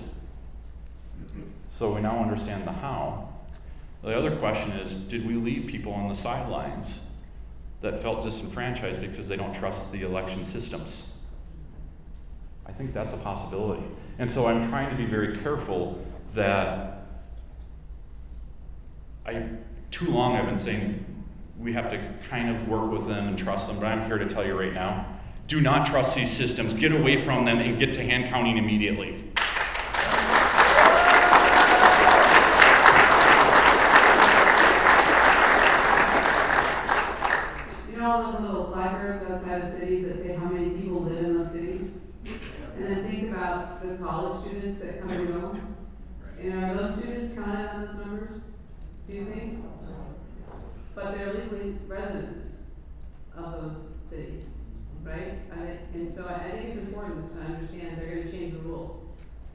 S1: So we now understand the how. The other question is, did we leave people on the sidelines that felt disenfranchised because they don't trust the election systems? I think that's a possibility. And so I'm trying to be very careful that too long I've been saying we have to kind of work with them and trust them, but I'm here to tell you right now, do not trust these systems. Get away from them and get to hand counting immediately.
S2: You know all those little placards outside of cities that say how many people live in those cities? And then think about the college students that come and go. And are those students counted on those numbers? Do you think? But they're legally residents of those cities, right? And so I think it's important to understand they're gonna change the rules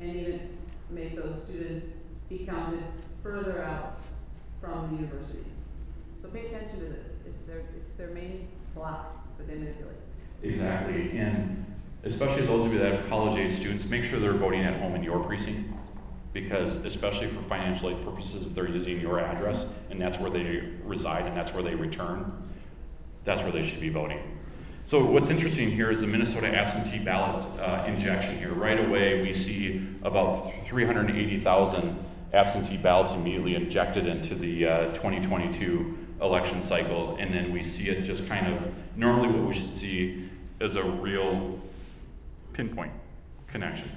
S2: and even make those students be counted further out from the universities. So pay attention to this. It's their main block that they manipulate.
S1: Exactly, and especially those of you that have college-age students, make sure they're voting at home in your precinct, because especially for financial aid purposes, if they're using your address and that's where they reside and that's where they return, that's where they should be voting. So what's interesting here is the Minnesota absentee ballot injection here. Right away, we see about 380,000 absentee ballots immediately injected into the 2022 election cycle, and then we see it just kind of, normally what we should see is a real pinpoint connection.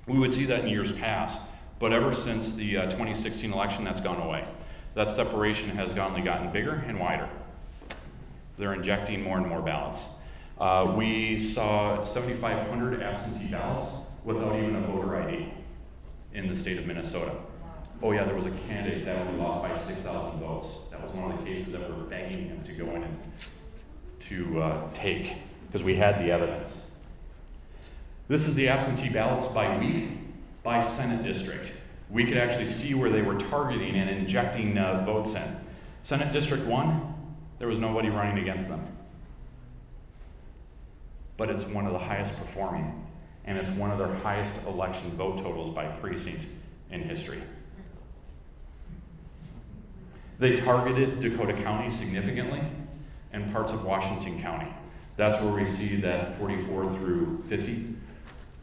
S1: We would see that in years past, but ever since the 2016 election, that's gone away. That separation has only gotten bigger and wider. They're injecting more and more ballots. We saw 7,500 absentee ballots without even a voter ID in the state of Minnesota. Oh yeah, there was a candidate that only lost by 6,000 votes. That was one of the cases that we were begging him to go in and to take, because we had the evidence. This is the absentee ballots by week, by Senate district. We could actually see where they were targeting and injecting votes in. Senate District 1, there was nobody running against them. But it's one of the highest performing, and it's one of their highest election vote totals by precinct in history. They targeted Dakota County significantly and parts of Washington County. That's where we see that 44 through 50,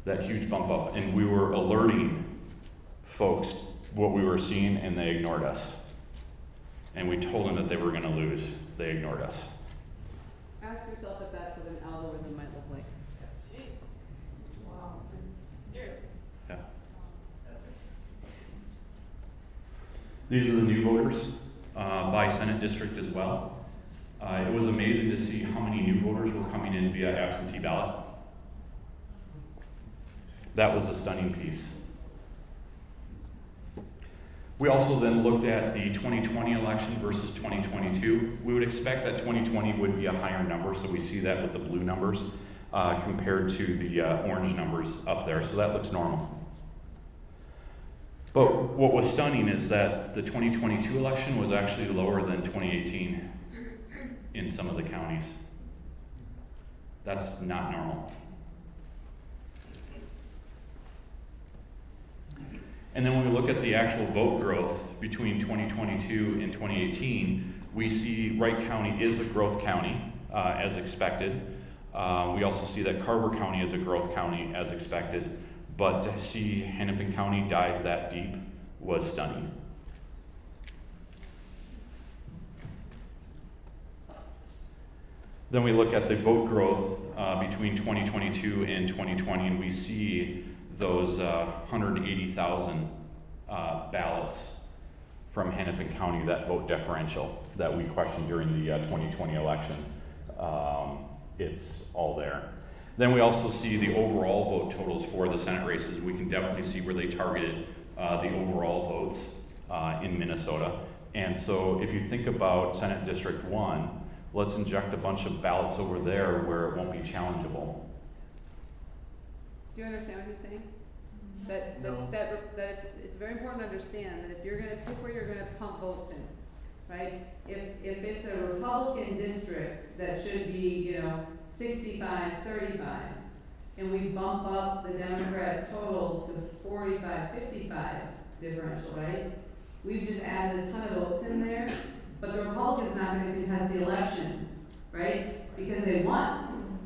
S1: that huge bump up. And we were alerting folks what we were seeing, and they ignored us. And we told them that they were going to lose. They ignored us.
S2: Ask yourself if that's what an algorithm might look like.
S3: Jeez. Wow. Seriously.
S1: Yeah. These are the new voters by Senate district as well. It was amazing to see how many new voters were coming in via absentee ballot. That was a stunning piece. We also then looked at the 2020 election versus 2022. We would expect that 2020 would be a higher number, so we see that with the blue numbers compared to the orange numbers up there, so that looks normal. But what was stunning is that the 2022 election was actually lower than 2018 in some of the counties. That's not normal. And then when we look at the actual vote growth between 2022 and 2018, we see Wright County is a growth county, as expected. We also see that Carver County is a growth county, as expected. But to see Hennepin County dive that deep was stunning. Then we look at the vote growth between 2022 and 2020, and we see those 180,000 ballots from Hennepin County, that vote differential that we questioned during the 2020 election. It's all there. Then we also see the overall vote totals for the Senate races. We can definitely see where they targeted the overall votes in Minnesota. And so if you think about Senate District 1, let's inject a bunch of ballots over there where it won't be challengeable.
S2: Do you understand what he's saying? That
S3: No.
S2: it's very important to understand that if you're going to pick where you're going to pump votes in, right? If it's a Republican district that should be, 65-35, and we bump up the Democrat total to 45-55 differential, right? We've just added a ton of votes in there, but the Republican's not gonna contest the election, right? Because they won.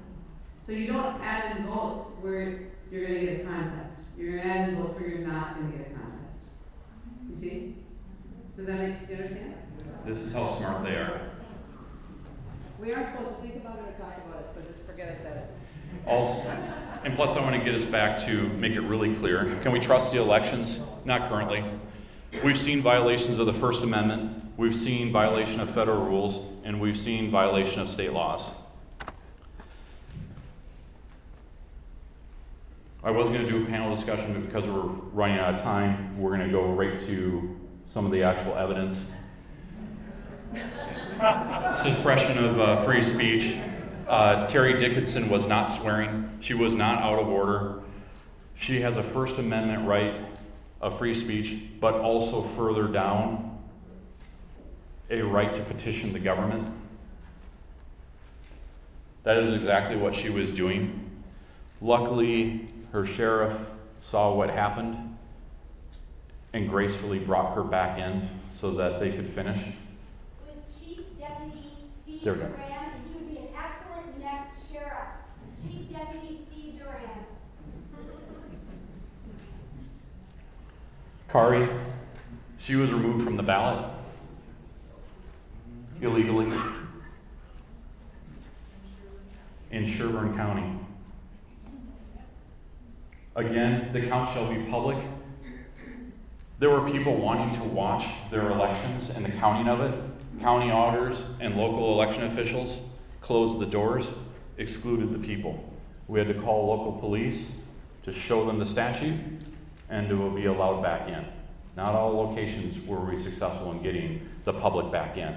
S2: So you don't add in votes where you're gonna get a contest. You're gonna add in votes where you're not gonna get a contest. You see? Does that make, you understand?
S1: This is how smart they are.
S3: We aren't supposed to think about it or talk about it, so just forget I said it.
S1: Also, and plus I want to get us back to make it really clear. Can we trust the elections? Not currently. We've seen violations of the First Amendment, we've seen violation of federal rules, and we've seen violation of state laws. I was going to do a panel discussion, but because we're running out of time, we're going to go right to some of the actual evidence. Suppression of free speech. Terry Dickinson was not swearing. She was not out of order. She has a First Amendment right of free speech, but also further down, a right to petition the government. That is exactly what she was doing. Luckily, her sheriff saw what happened and gracefully brought her back in so that they could finish.
S4: It was Chief Deputy Steve
S1: There we go.
S4: Duran, and he would be an excellent next sheriff. Chief Deputy Steve Duran.
S1: Kari, she was removed from the ballot illegally in Sherburne County. Again, the count shall be public. There were people wanting to watch their elections and the counting of it. County auditors and local election officials closed the doors, excluded the people. We had to call local police to show them the statute and to be allowed back in. Not all locations were we successful in getting the public back in.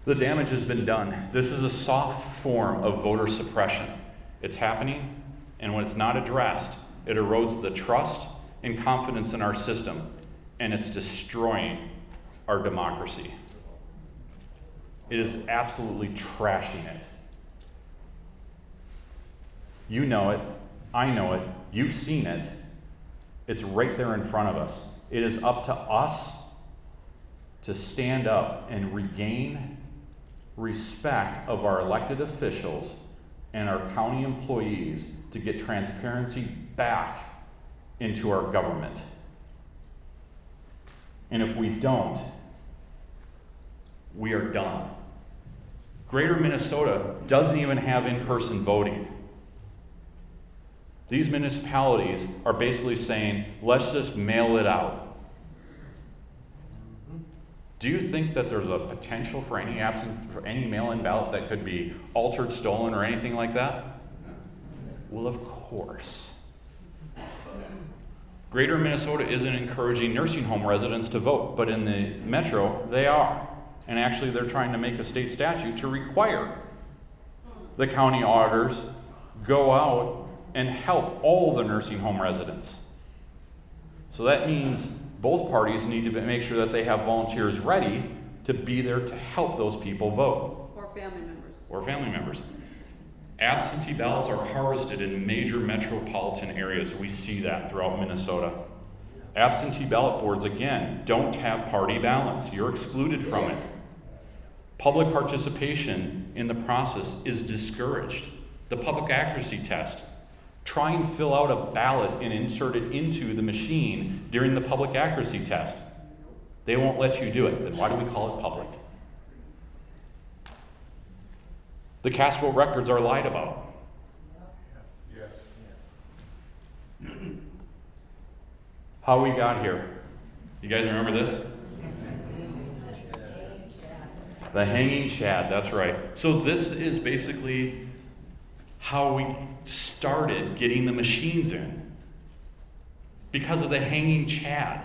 S1: The damage has been done. This is a soft form of voter suppression. It's happening, and when it's not addressed, it erodes the trust and confidence in our system, and it's destroying our democracy. It is absolutely trashing it. You know it, I know it, you've seen it. It's right there in front of us. It is up to us to stand up and regain respect of our elected officials and our county employees to get transparency back into our government. And if we don't, we are done. Greater Minnesota doesn't even have in-person voting. These municipalities are basically saying, let's just mail it out. Do you think that there's a potential for any mail-in ballot that could be altered, stolen, or anything like that? Well, of course. Greater Minnesota isn't encouraging nursing home residents to vote, but in the metro, they are. And actually, they're trying to make a state statute to require the county auditors go out and help all the nursing home residents. So that means both parties need to make sure that they have volunteers ready to be there to help those people vote.
S2: Or family members.
S1: Absentee ballots are harvested in major metropolitan areas. We see that throughout Minnesota. Absentee ballot boards, again, don't have party balance. You're excluded from it. Public participation in the process is discouraged. The public accuracy test. Try and fill out a ballot and insert it into the machine during the public accuracy test. They won't let you do it. Then why do we call it public? The cast vote records are lied about.
S5: Yes.
S1: How we got here. You guys remember this? The hanging chad, that's right. So this is basically how we started getting the machines in. Because of the hanging chad.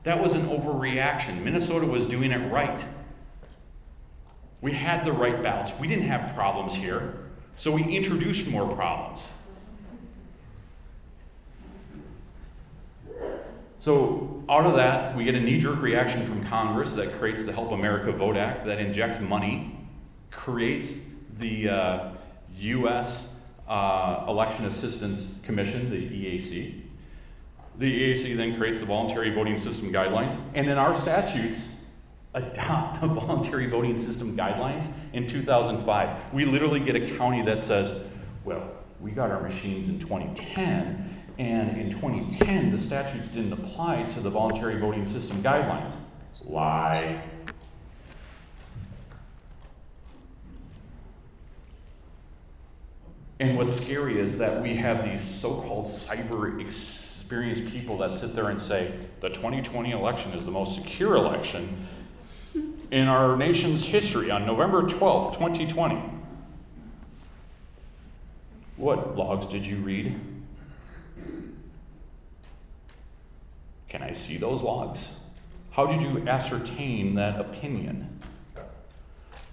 S1: That was an overreaction. Minnesota was doing it right. We had the right ballots. We didn't have problems here. So we introduced more problems. So out of that, we get a knee-jerk reaction from Congress that creates the Help America Vote Act that injects money, creates the U.S. Election Assistance Commission, the EAC. The EAC then creates the Voluntary Voting System Guidelines, and then our statutes adopt the Voluntary Voting System Guidelines in 2005. We literally get a county that says, well, we got our machines in 2010, and in 2010, the statutes didn't apply to the Voluntary Voting System Guidelines. Lie. And what's scary is that we have these so-called cyber experienced people that sit there and say, the 2020 election is the most secure election in our nation's history on November 12th, 2020. What logs did you read? Can I see those logs? How did you ascertain that opinion?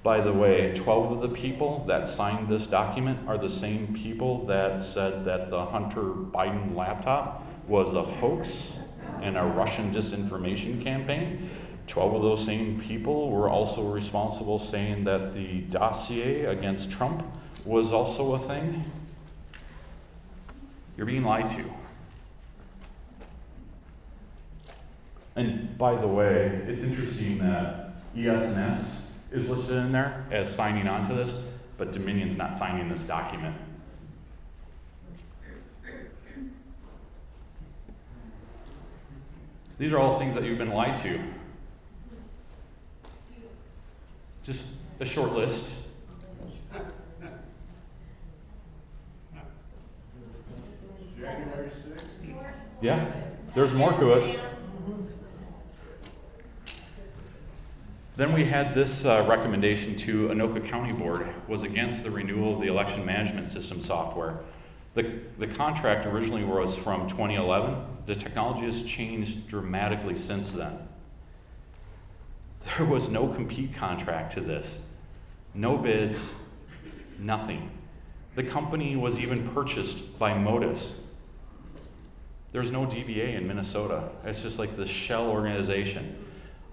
S1: By the way, 12 of the people that signed this document are the same people that said that the Hunter Biden laptop was a hoax and a Russian disinformation campaign. 12 of those same people were also responsible saying that the dossier against Trump was also a thing. You're being lied to. And by the way, it's interesting that ES&S is listed in there as signing on to this, but Dominion's not signing this document. These are all things that you've been lied to. Just a short list.
S5: January 6th.
S1: Yeah, there's more to it. Then we had this recommendation to Anoka County Board was against the renewal of the election management system software. The contract originally was from 2011. The technology has changed dramatically since then. There was no compete contract to this. No bids, nothing. The company was even purchased by Modus. There's no DBA in Minnesota. It's just like this shell organization.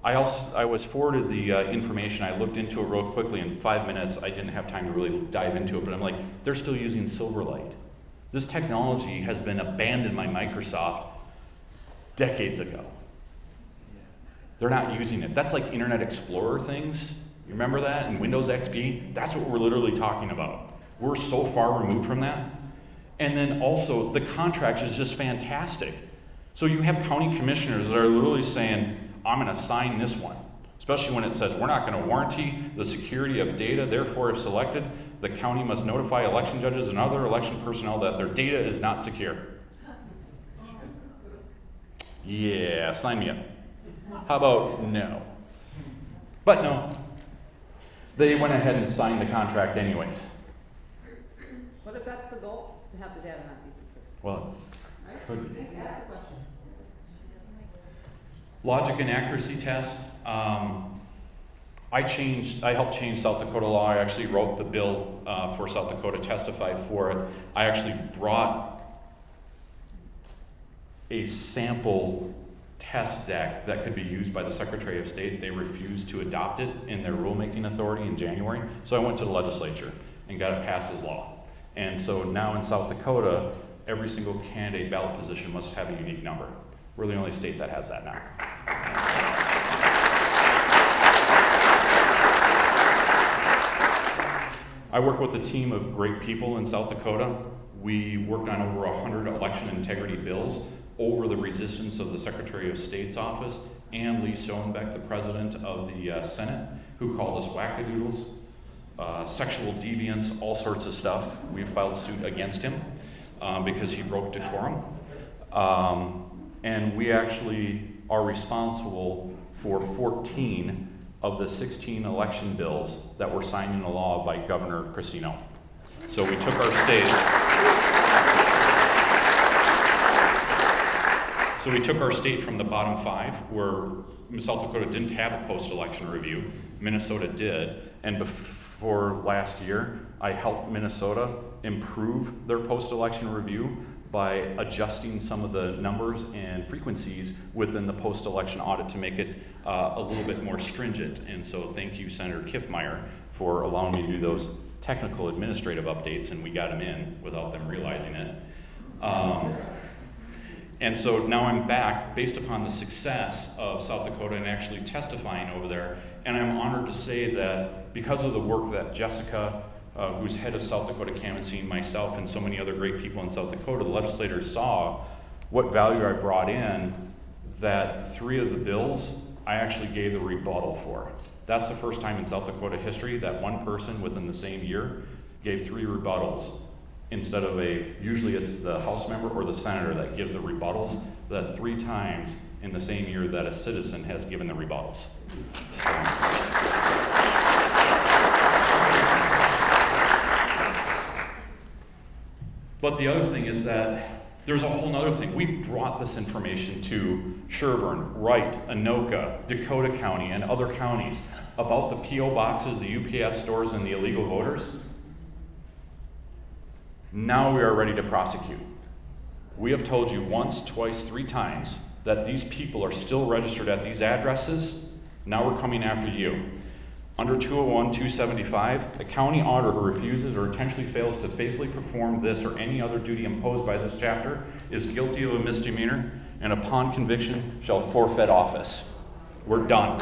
S1: I was forwarded the information. I looked into it real quickly in 5 minutes. I didn't have time to really dive into it, but I'm like, they're still using Silverlight. This technology has been abandoned by Microsoft decades ago. They're not using it. That's like Internet Explorer things. You remember that in Windows XP? That's what we're literally talking about. We're so far removed from that. And then also, the contract is just fantastic. So you have county commissioners that are literally saying, I'm going to sign this one, especially when it says we're not going to warranty the security of data. Therefore, if selected, the county must notify election judges and other election personnel that their data is not secure. Yeah, sign me up. How about no? But no, they went ahead and signed the contract anyways.
S3: What if that's the goal? To have the data not be secure?
S1: Well, it's
S3: Right?
S1: could be.
S3: Ask the question.
S1: Logic and accuracy test. I helped change South Dakota law. I actually wrote the bill for South Dakota, testified for it. I actually brought a sample test deck that could be used by the Secretary of State. They refused to adopt it in their rulemaking authority in January. So I went to the legislature and got it passed as law. And so now in South Dakota, every single candidate ballot position must have a unique number. We're the only state that has that now. I work with a team of great people in South Dakota. We worked on over 100 election integrity bills over the resistance of the Secretary of State's office and Lee Schoenbeck, the president of the Senate, who called us wackadoodles, sexual deviants, all sorts of stuff. We filed suit against him because he broke decorum. And we actually are responsible for 14 of the 16 election bills that were signed into law by Governor Christino. So we took our state. So we took our state from the bottom 5, where South Dakota didn't have a post-election review. Minnesota did. And before last year, I helped Minnesota improve their post-election review by adjusting some of the numbers and frequencies within the post-election audit to make it a little bit more stringent. And so thank you, Senator Kiffmeyer, for allowing me to do those technical administrative updates, and we got them in without them realizing it. And so now I'm back based upon the success of South Dakota and actually testifying over there. And I'm honored to say that because of the work that Jessica, who's head of South Dakota canvassing, myself, and so many other great people in South Dakota, the legislators saw what value I brought in, that 3 of the bills I actually gave the rebuttal for. That's the first time in South Dakota history that one person within the same year gave 3 rebuttals. Instead of usually it's the House member or the senator that gives the rebuttals, that 3 times in the same year that a citizen has given the rebuttals. But the other thing is that there's a whole other thing. We've brought this information to Sherburne, Wright, Anoka, Dakota County, and other counties about the P.O. boxes, the UPS stores, and the illegal voters. Now we are ready to prosecute. We have told you once, twice, 3 times that these people are still registered at these addresses. Now we're coming after you. Under 201-275, a county auditor who refuses or intentionally fails to faithfully perform this or any other duty imposed by this chapter is guilty of a misdemeanor and upon conviction shall forfeit office. We're done.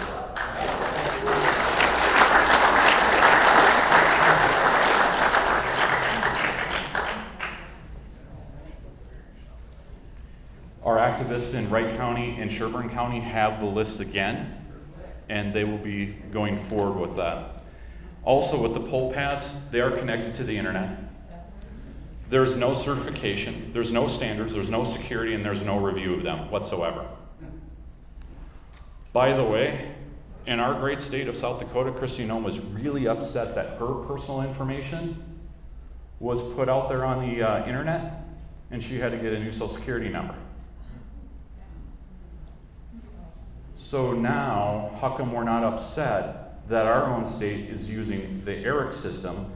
S1: Our activists in Wright County and Sherburne County have the lists again, and they will be going forward with that. Also, with the poll pads, they are connected to the internet. There's no certification, there's no standards, there's no security, and there's no review of them whatsoever. By the way, in our great state of South Dakota, Kristi Noem was really upset that her personal information was put out there on the internet, and she had to get a new social security number. So now, how come we're not upset that our own state is using the ERIC system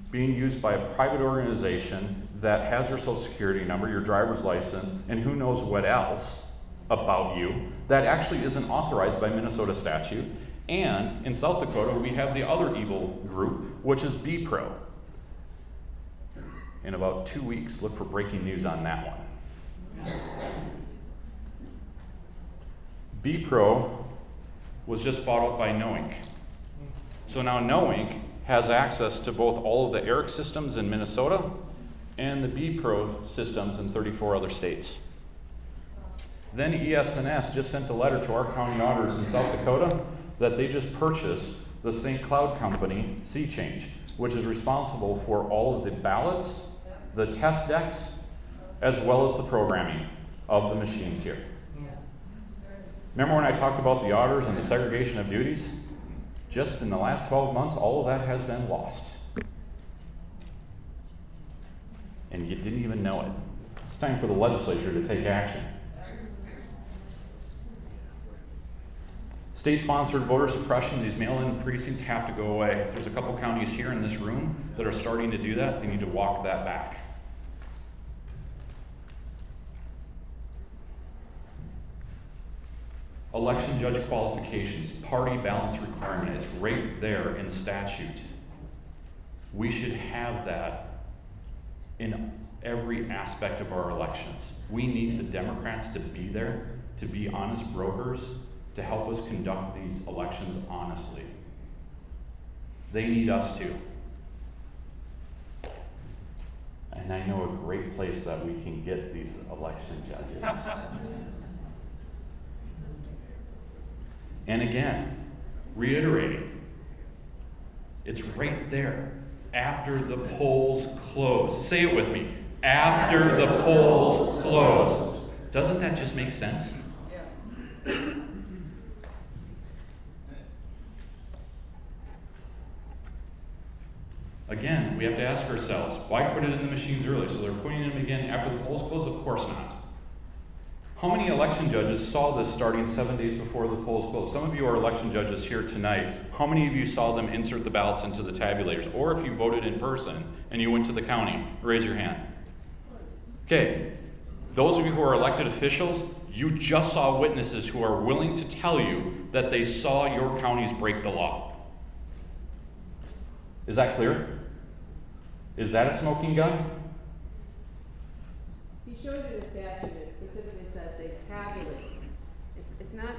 S1: being used by a private organization that has your social security number, your driver's license, and who knows what else about you that actually isn't authorized by Minnesota statute? And in South Dakota, we have the other evil group, which is BPRO. In about 2 weeks, look for breaking news on that one. BPRO was just bought out by Knowink. So now Knowink has access to both all of the ERIC systems in Minnesota and the BPRO systems in 34 other states. Then ES&S just sent a letter to our county auditors in South Dakota that they just purchased the St. Cloud company, SeaChange, which is responsible for all of the ballots, the test decks, as well as the programming of the machines here. Remember when I talked about the auditors and the segregation of duties? Just in the last 12 months, all of that has been lost. And you didn't even know it. It's time for the legislature to take action. State-sponsored voter suppression, these mail-in precincts have to go away. There's a couple counties here in this room that are starting to do that. They need to walk that back. Election judge qualifications, party balance requirement, it's right there in statute. We should have that in every aspect of our elections. We need the Democrats to be there, to be honest brokers, to help us conduct these elections honestly. They need us too. And I know a great place that we can get these election judges. And again, reiterating, it's right there. After the polls close. Say it with me. After the polls close. Doesn't that just make sense?
S3: Yes.
S1: Again, we have to ask ourselves, why put it in the machines early? So they're putting them again after the polls close? Of course not. How many election judges saw this starting 7 days before the polls closed? Some of you are election judges here tonight. How many of you saw them insert the ballots into the tabulators? Or if you voted in person and you went to the county, raise your hand. Okay, those of you who are elected officials, you just saw witnesses who are willing to tell you that they saw your counties break the law. Is that clear? Is that a smoking gun?
S3: He showed you the statute, it specifically says they tabulate. It's not,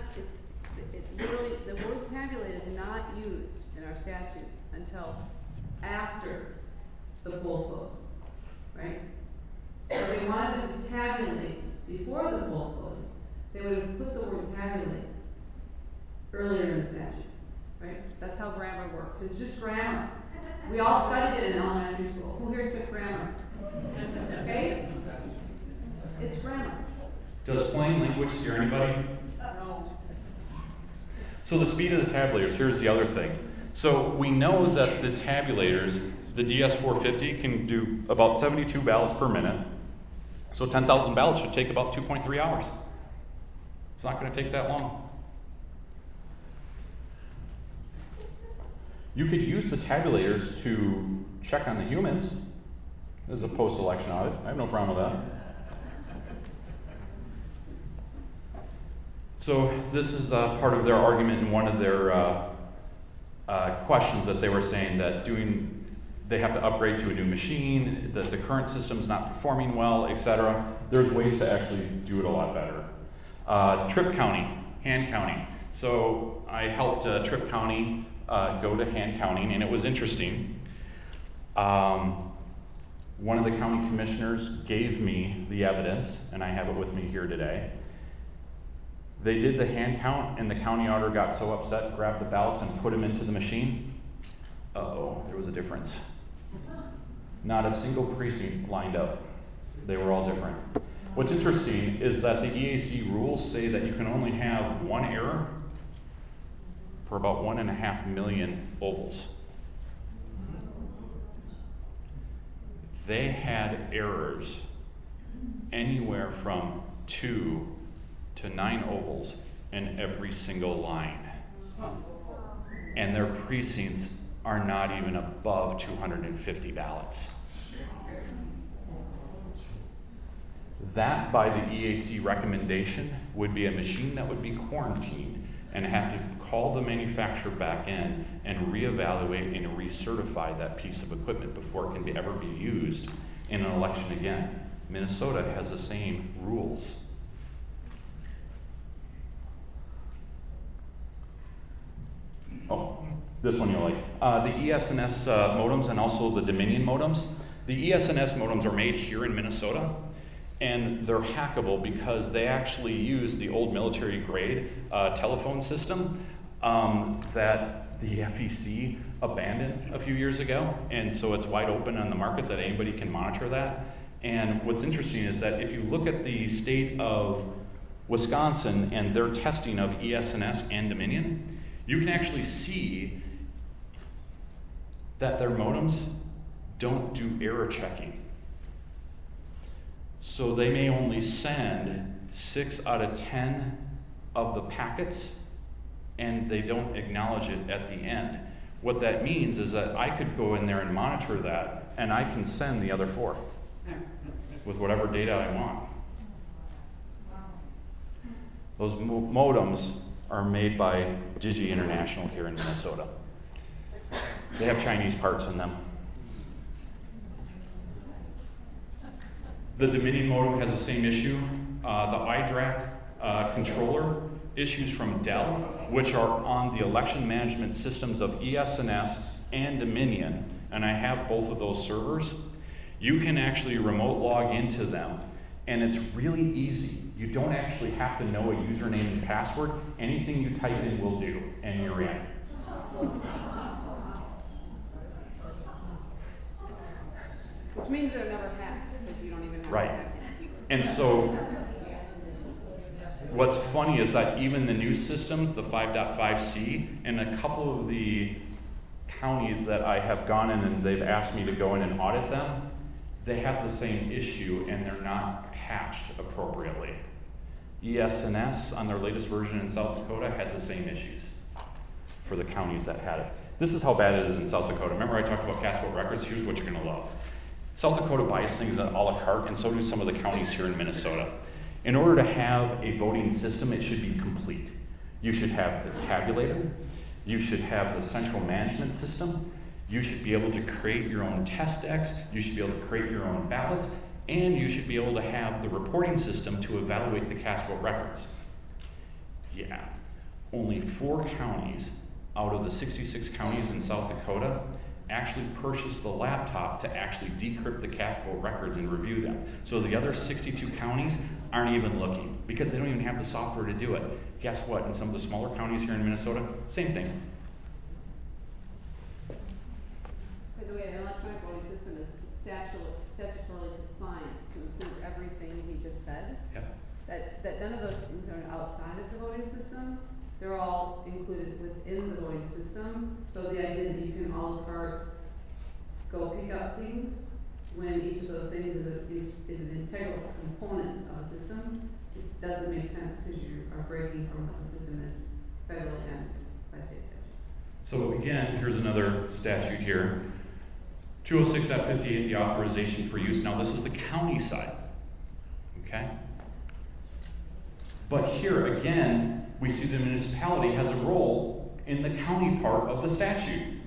S3: it's literally, the word tabulate is not used in our statutes until
S2: After the polls close, right? So if they wanted them to tabulate before the polls closed, they would have put the word tabulate earlier in the statute, right?
S3: that's how grammar works.
S2: It's just grammar. We all studied it in elementary school. Who here took grammar? Okay? It's grammar.
S1: Does plain language scare anybody?
S3: No.
S1: So the speed of the tabulators, here's the other thing. So we know that the tabulators, the DS450 can do about 72 ballots per minute. So 10,000 ballots should take about 2.3 hours. It's not going to take that long. You could use the tabulators to check on the humans as a post-election audit. I have no problem with that. So this is part of their argument in one of their questions that they were saying that they have to upgrade to a new machine, that the current system's not performing well, etc. There's ways to actually do it a lot better. Tripp County, hand counting. So I helped Tripp County go to hand counting, and it was interesting. One of the county commissioners gave me the evidence, and I have it with me here today. They did the hand count, and the county auditor got so upset, grabbed the ballots and put them into the machine. Uh-oh, there was a difference. Not a single precinct lined up. They were all different. What's interesting is that the EAC rules say that you can only have one error for about 1.5 million ovals. They had errors anywhere from 2 to 9 ovals in every single line. And their precincts are not even above 250 ballots. That, by the EAC recommendation, would be a machine that would be quarantined and have to call the manufacturer back in and reevaluate and recertify that piece of equipment before it can ever be used in an election again. Minnesota has the same rules. Oh, this one you'll like. The ES&S modems and also the Dominion modems. The ES&S modems are made here in Minnesota, and they're hackable because they actually use the old military grade telephone system that the FEC abandoned a few years ago, and so it's wide open on the market that anybody can monitor that. And what's interesting is that if you look at the state of Wisconsin and their testing of ES&S and Dominion, you can actually see that their modems don't do error checking. So they may only send 6 out of 10 of the packets, and they don't acknowledge it at the end. What that means is that I could go in there and monitor that, and I can send the other 4 with whatever data I want. Those modems are made by Digi International here in Minnesota. They have Chinese parts in them. The Dominion modem has the same issue. The iDRAC controller issues from Dell, which are on the election management systems of ES&S and Dominion, and I have both of those servers. You can actually remote log into them, and it's really easy. You don't actually have to know a username and password. Anything you type in will do, and you're in.
S3: Which means they're never hacked, because you don't even know.
S1: Right. And so what's funny is that even the new systems, the 5.5C, and a couple of the counties that I have gone in and they've asked me to go in and audit them, they have the same issue and they're not patched appropriately. ES&S on their latest version in South Dakota had the same issues for the counties that had it. This is how bad it is in South Dakota. Remember I talked about cash vote records? Here's what you're gonna love. South Dakota buys things at a la carte, and so do some of the counties here in Minnesota. In order to have a voting system, it should be complete. You should have the tabulator, you should have the central management system, you should be able to create your own test decks, you should be able to create your own ballots, and you should be able to have the reporting system to evaluate the cast vote records. Yeah, only 4 counties out of the 66 counties in South Dakota actually purchased the laptop to actually decrypt the cast vote records and review them. So the other 62 counties aren't even looking because they don't even have the software to do it. Guess what? In some of the smaller counties here in Minnesota, same thing.
S3: By the way, an electronic voting system is statutorily defined to include everything he just said.
S1: Yep.
S3: That none of those things are outside of the voting system. They're all included within the voting system. So the idea that you can a la carte go pick up things when each of those things is an integral component of a system, it doesn't make sense because you are breaking from what the system is federally and by state statute.
S1: So again, here's another statute here. 206.58, the authorization for use. Now this is the county side, okay? But here again, we see the municipality has a role in the county part of the statute.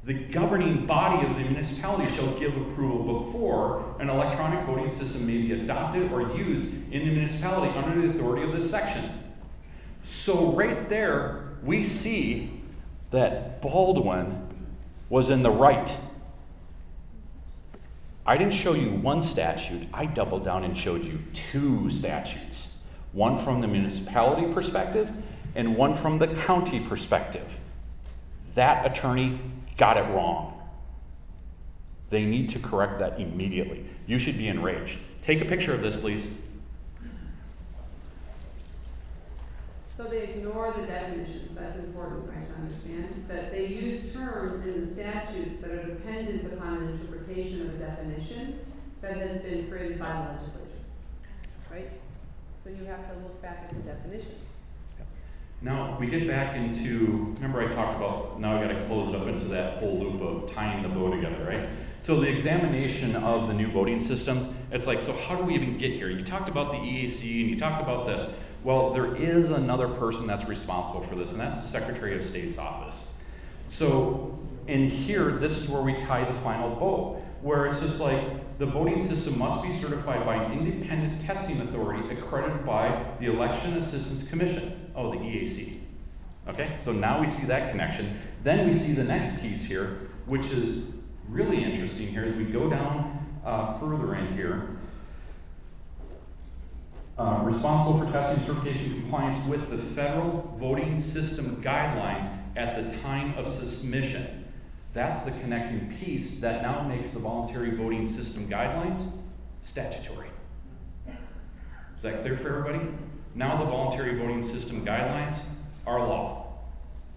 S1: The governing body of the municipality shall give approval before an electronic voting system may be adopted or used in the municipality under the authority of this section. So right there, we see that Baldwin was in the right. I didn't show you one statute, I doubled down and showed you 2 statutes. One from the municipality perspective and one from the county perspective. That attorney got it wrong. They need to correct that immediately. You should be enraged. Take a picture of this, please.
S3: So they ignore the definitions. That's important, right, to understand. That they use terms in the statutes that are dependent upon an interpretation of a definition that has been created by the legislature, right? So you have to look back at the definition.
S1: Now, we get back into, remember I talked about, now we got to close it up into that whole loop of tying the bow together, right? So the examination of the new voting systems, it's like, so how do we even get here? You talked about the EAC and you talked about this. Well, there is another person that's responsible for this, and that's the Secretary of State's office. So in here, this is where we tie the final bow, where it's just like the voting system must be certified by an independent testing authority accredited by the Election Assistance Commission. Oh, the EAC. Okay, so now we see that connection. Then we see the next piece here, which is really interesting here as we go down further in here. Responsible for testing, certification, compliance with the federal voting system guidelines at the time of submission. That's the connecting piece that now makes the voluntary voting system guidelines statutory. Is that clear for everybody? Now the voluntary voting system guidelines are law.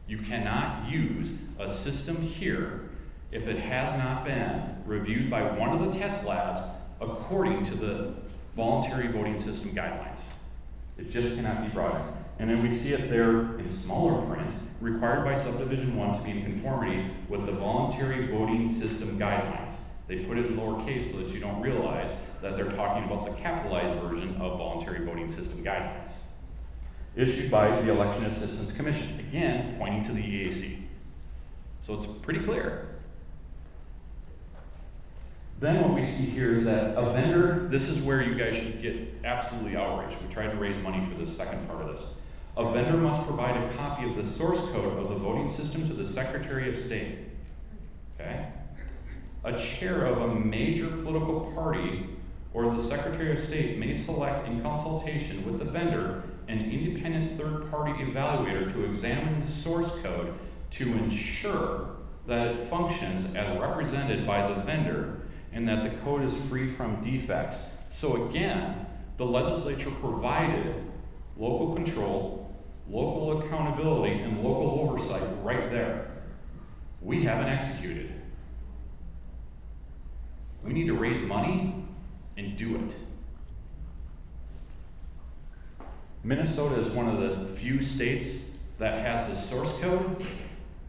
S1: You cannot use a system here if it has not been reviewed by one of the test labs according to the voluntary voting system guidelines. It just cannot be brought in. And then we see it there in smaller print, required by subdivision 1 to be in conformity with the voluntary voting system guidelines. They put it in lowercase so that you don't realize that they're talking about the capitalized version of voluntary voting system guidelines. Issued by the Election Assistance Commission, again, pointing to the EAC. So it's pretty clear. Then what we see here is that a vendor, this is where you guys should get absolutely outraged. We tried to raise money for this second part of this. A vendor must provide a copy of the source code of the voting system to the Secretary of State. Okay? A chair of a major political party or the Secretary of State may select in consultation with the vendor an independent third-party evaluator to examine the source code to ensure that it functions as represented by the vendor and that the code is free from defects. So again, the legislature provided local control, local accountability, and local oversight right there. We haven't executed. We need to raise money and do it. Minnesota is one of the few states that has a source code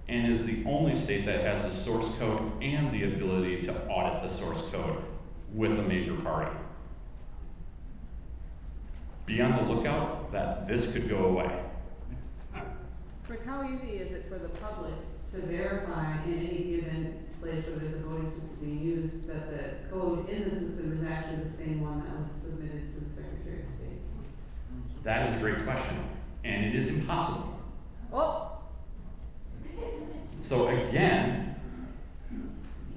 S1: and is the only state that has a source code and the ability to audit the source code with a major party. Be on the lookout that this could go away.
S3: Rick, how easy is it for the public to verify in any given place where there's a voting system being used that the code in the system is actually the same one that was submitted to the Secretary of State?
S1: That is a great question, and it is impossible.
S3: Oh,
S1: So again,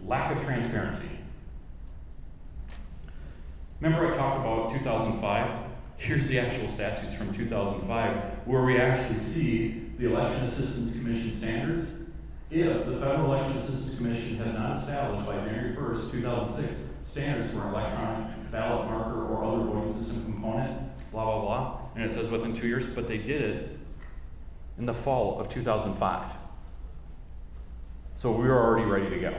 S1: lack of transparency. Remember I talked about 2005? Here's the actual statutes from 2005, where we actually see the Election Assistance Commission standards. If the Federal Election Assistance Commission has not established by January 1st, 2006, standards for an electronic ballot marker or other voting system component, blah, blah, blah, and it says within 2 years, but they did it in the fall of 2005. So we were already ready to go.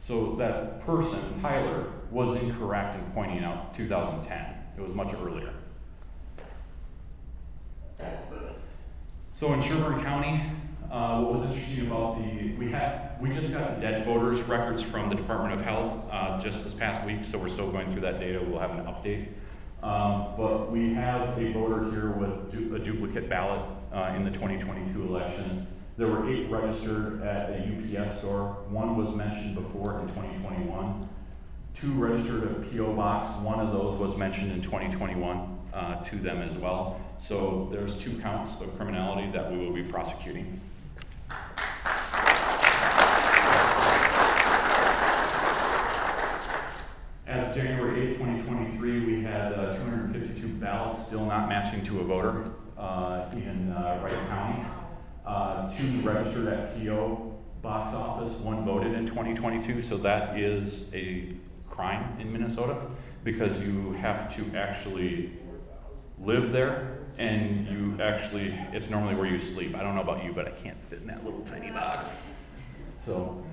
S1: So that person, Tyler, was incorrect in pointing out 2010. It was much earlier. So in Sherburne County, what was interesting about we just got the dead voters records from the Department of Health just this past week, so we're still going through that data. We'll have an update. But we have a voter here with a duplicate ballot in the 2022 election. There were 8 registered at a UPS store. 1 was mentioned before in 2021. 2 registered at a P.O. box. 1 of those was mentioned in 2021 to them as well. So there's 2 counts of criminality that we will be prosecuting. As of January 8th, 2023, we had 252 ballots still not matching to a voter in Wright County. 2 registered at P.O. box office, 1 voted in 2022, so that is a crime in Minnesota because you have to actually live there and it's normally where you sleep. I don't know about you, but I can't fit in that little tiny box. So,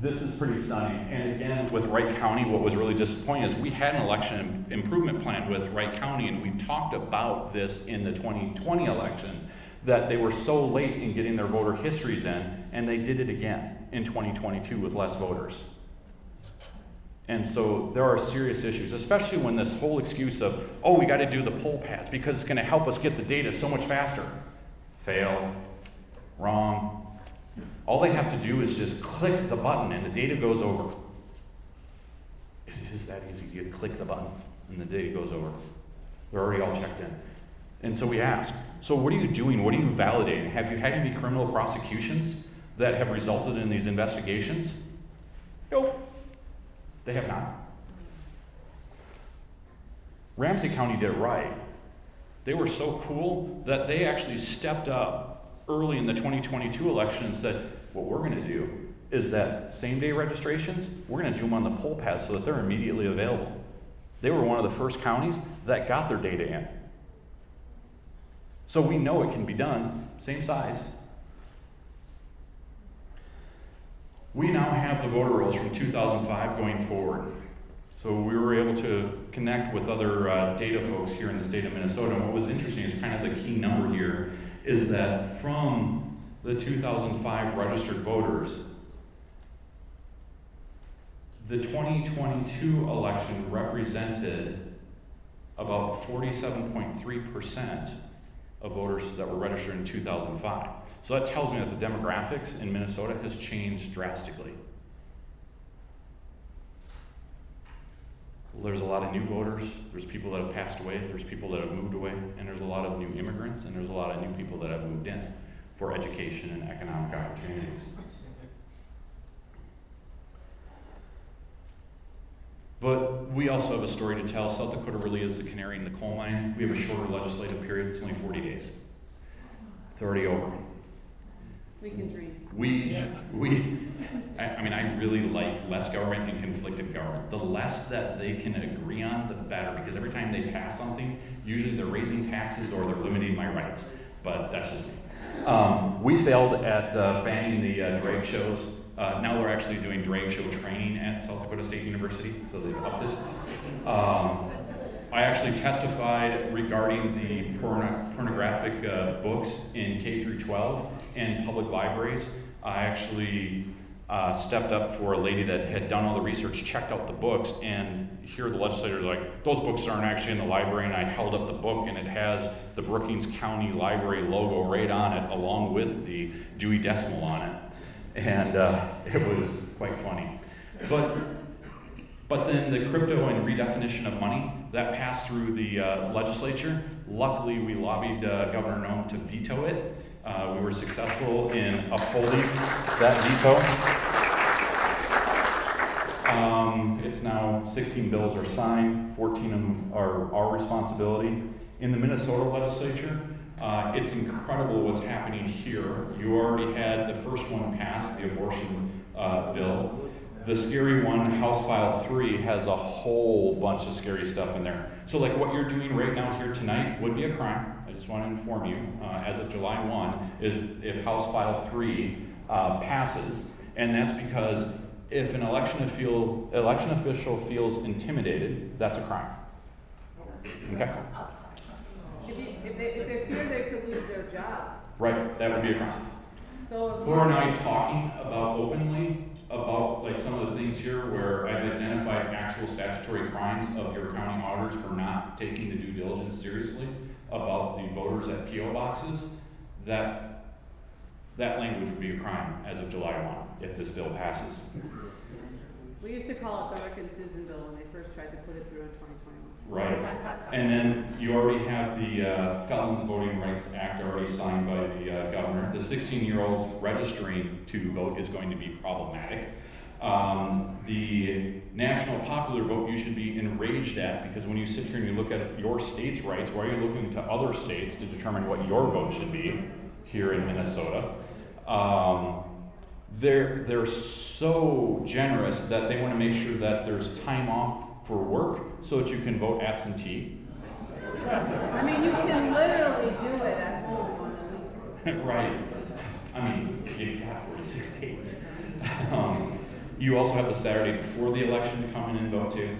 S1: this is pretty stunning. And again, with Wright County, what was really disappointing is we had an election improvement plan with Wright County, and we talked about this in the 2020 election, that they were so late in getting their voter histories in, and they did it again in 2022 with less voters. And so there are serious issues, especially when this whole excuse of, oh, we got to do the poll pads because it's going to help us get the data so much faster. Fail. Wrong. All they have to do is just click the button and the data goes over. It's just that easy. You click the button and the data goes over. They're already all checked in. And so we ask, so what are you doing? What are you validating? Have you had any criminal prosecutions that have resulted in these investigations? Nope. They have not. Ramsey County did it right. They were so cool that they actually stepped up early in the 2022 election and said, what we're going to do is that same-day registrations, we're going to do them on the poll pad so that they're immediately available. They were one of the first counties that got their data in. So we know it can be done, same size. We now have the voter rolls from 2005 going forward. So we were able to connect with other data folks here in the state of Minnesota. And what was interesting is kind of the key number here is that from the 2005 registered voters, the 2022 election represented about 47.3% of voters that were registered in 2005. So that tells me that the demographics in Minnesota has changed drastically. There's a lot of new voters, there's people that have passed away, there's people that have moved away, and there's a lot of new immigrants, and there's a lot of new people that have moved in for education and economic opportunities. But we also have a story to tell. South Dakota really is the canary in the coal mine. We have a shorter legislative period, it's only 40 days. It's already over.
S3: we can dream.
S1: I really like less government and conflicted government. The less that they can agree on, the better, because every time they pass something, usually they're raising taxes or they're limiting my rights. But that's just me. We failed at banning the drag shows. Now we're actually doing drag show training at South Dakota State State University, so they upped it. I actually testified regarding the pornographic books in K through 12 and public libraries. I actually stepped up for a lady that had done all the research, checked out the books, and here the legislators are like, those books aren't actually in the library, and I held up the book and it has the Brookings County Library logo right on it, along with the Dewey Decimal on it. And it was quite funny. But then the crypto and redefinition of money, that passed through the legislature. Luckily, we lobbied Governor Noem to veto it. We were successful in upholding that veto. It's now 16 bills are signed, 14 of them are our responsibility. In the Minnesota legislature, it's incredible what's happening here. You already had the first one pass, the abortion bill. The scary one, House File 3, has a whole bunch of scary stuff in there. So like what you're doing right now here tonight would be a crime. I just want to inform you, as of July 1, if House File 3 passes, and that's because if an election official feels intimidated, that's a crime. Okay?
S3: If they fear they could lose their job.
S1: Right, that would be a crime.
S3: So if
S1: Who and I talking about openly about like some of the things here where I've identified actual statutory crimes of your county auditors for not taking the due diligence seriously about the voters at PO boxes, that language would be a crime as of July 1 if this bill passes.
S3: we used to call it the Rick and Susan bill when they first tried to put it through in 2021.
S1: Right. And then you already have the Felons Voting Rights Act already signed by the governor. The 16-year-old registering to vote is going to be problematic. The national popular vote you should be enraged at, because when you sit here and you look at your state's rights, why are you looking to other states to determine what your vote should be here in Minnesota? They're so generous that they want to make sure that there's time off for work so that you can vote absentee.
S3: I mean, you can literally do it at home once a week.
S1: Right. I mean, you got 46 days. You also have the Saturday before the election to come in and vote too.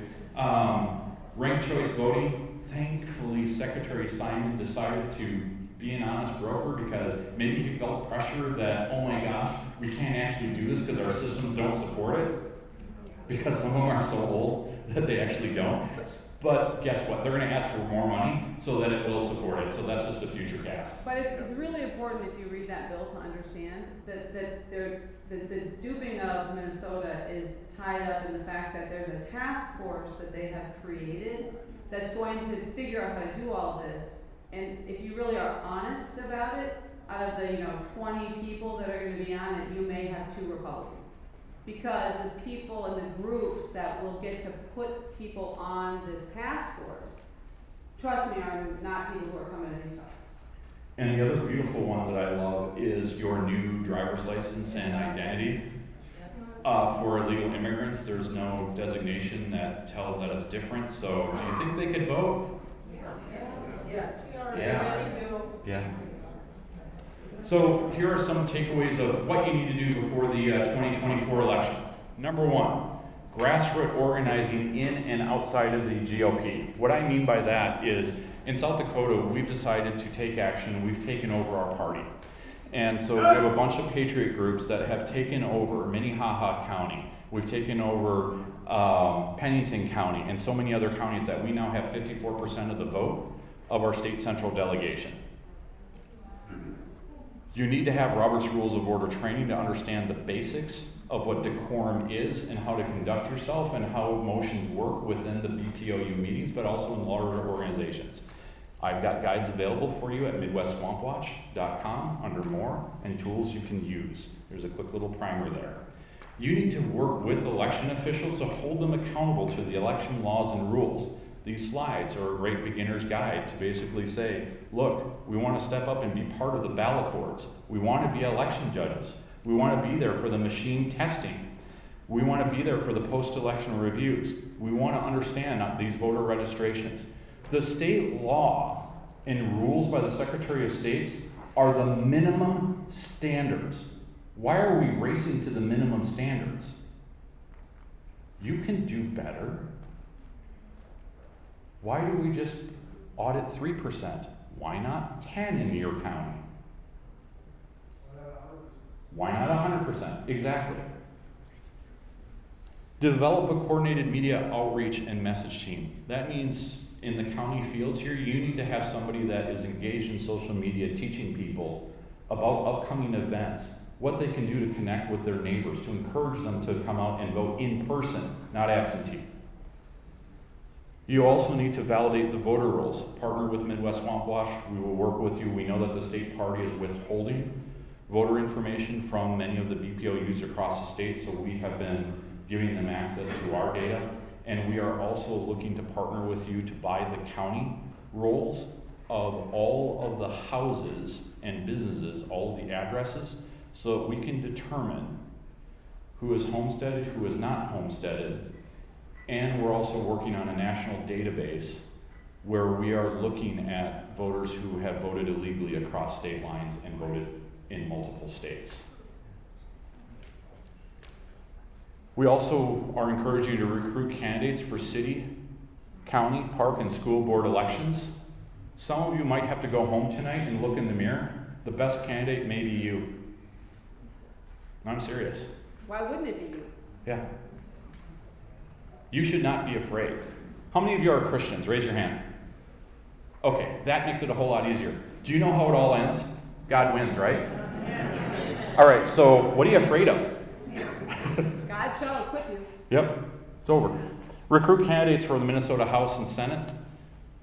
S1: Ranked choice voting, thankfully Secretary Simon decided to be an honest broker because maybe he felt pressure that, oh my gosh, we can't actually do this because our systems don't support it. Because some of them are so old that they actually don't. But guess what? They're going to ask for more money so that it will support it. So that's just a future gas.
S3: But it's really important if you read that bill to understand that the duping of Minnesota is tied up in the fact that there's a task force that they have created that's going to figure out how to do all of this. And if you really are honest about it, out of the 20 people that are going to be on it, you may have 2 Republicans. Because the people and the groups that will get to put people on this task force, trust me, are not people who are coming to these stuff.
S1: And the other beautiful one that I love is your new driver's license and identity. For illegal immigrants, there's no designation that tells that it's different. So do you think they could vote?
S3: Yes.
S1: Yeah. So here are some takeaways of what you need to do before the 2024 election. Number 1, grassroots organizing in and outside of the GOP. What I mean by that is, in South Dakota, we've decided to take action. We've taken over our party. And so we have a bunch of patriot groups that have taken over Minnehaha County. We've taken over Pennington County and so many other counties that we now have 54% of the vote of our state central delegation. You need to have Robert's Rules of Order training to understand the basics of what decorum is and how to conduct yourself and how motions work within the BPOU meetings, but also in larger organizations. I've got guides available for you at MidwestSwampWatch.com under More and tools you can use. There's a quick little primer there. You need to work with election officials to hold them accountable to the election laws and rules. These slides are a great beginner's guide to basically say, look, we want to step up and be part of the ballot boards. We want to be election judges. We want to be there for the machine testing. We want to be there for the post-election reviews. We want to understand these voter registrations. The state law and rules by the Secretary of State are the minimum standards. Why are we racing to the minimum standards? You can do better. Why do we just audit 3%? Why not 10 in your county? Why not 100%? Exactly. Develop a coordinated media outreach and message team. That means in the county fields here, you need to have somebody that is engaged in social media teaching people about upcoming events, what they can do to connect with their neighbors, to encourage them to come out and vote in person, not absentee. You also need to validate the voter rolls. Partner with Midwest Swamp Wash. We will work with you. We know that the state party is withholding voter information from many of the BPOUs across the state, so we have been giving them access to our data. And we are also looking to partner with you to buy the county rolls of all of the houses and businesses, all of the addresses, so that we can determine who is homesteaded, who is not homesteaded. And we're also working on a national database where we are looking at voters who have voted illegally across state lines and voted in multiple states. We also are encouraging you to recruit candidates for city, county, park, and school board elections. Some of you might have to go home tonight and look in the mirror. The best candidate may be you. I'm serious.
S3: Why wouldn't it be you?
S1: Yeah. You should not be afraid. How many of you are Christians? Raise your hand. Okay, that makes it a whole lot easier. Do you know how it all ends? God wins, right? All right, so what are you afraid of?
S3: God shall equip you.
S1: Yep, it's over. Recruit candidates for the Minnesota House and Senate.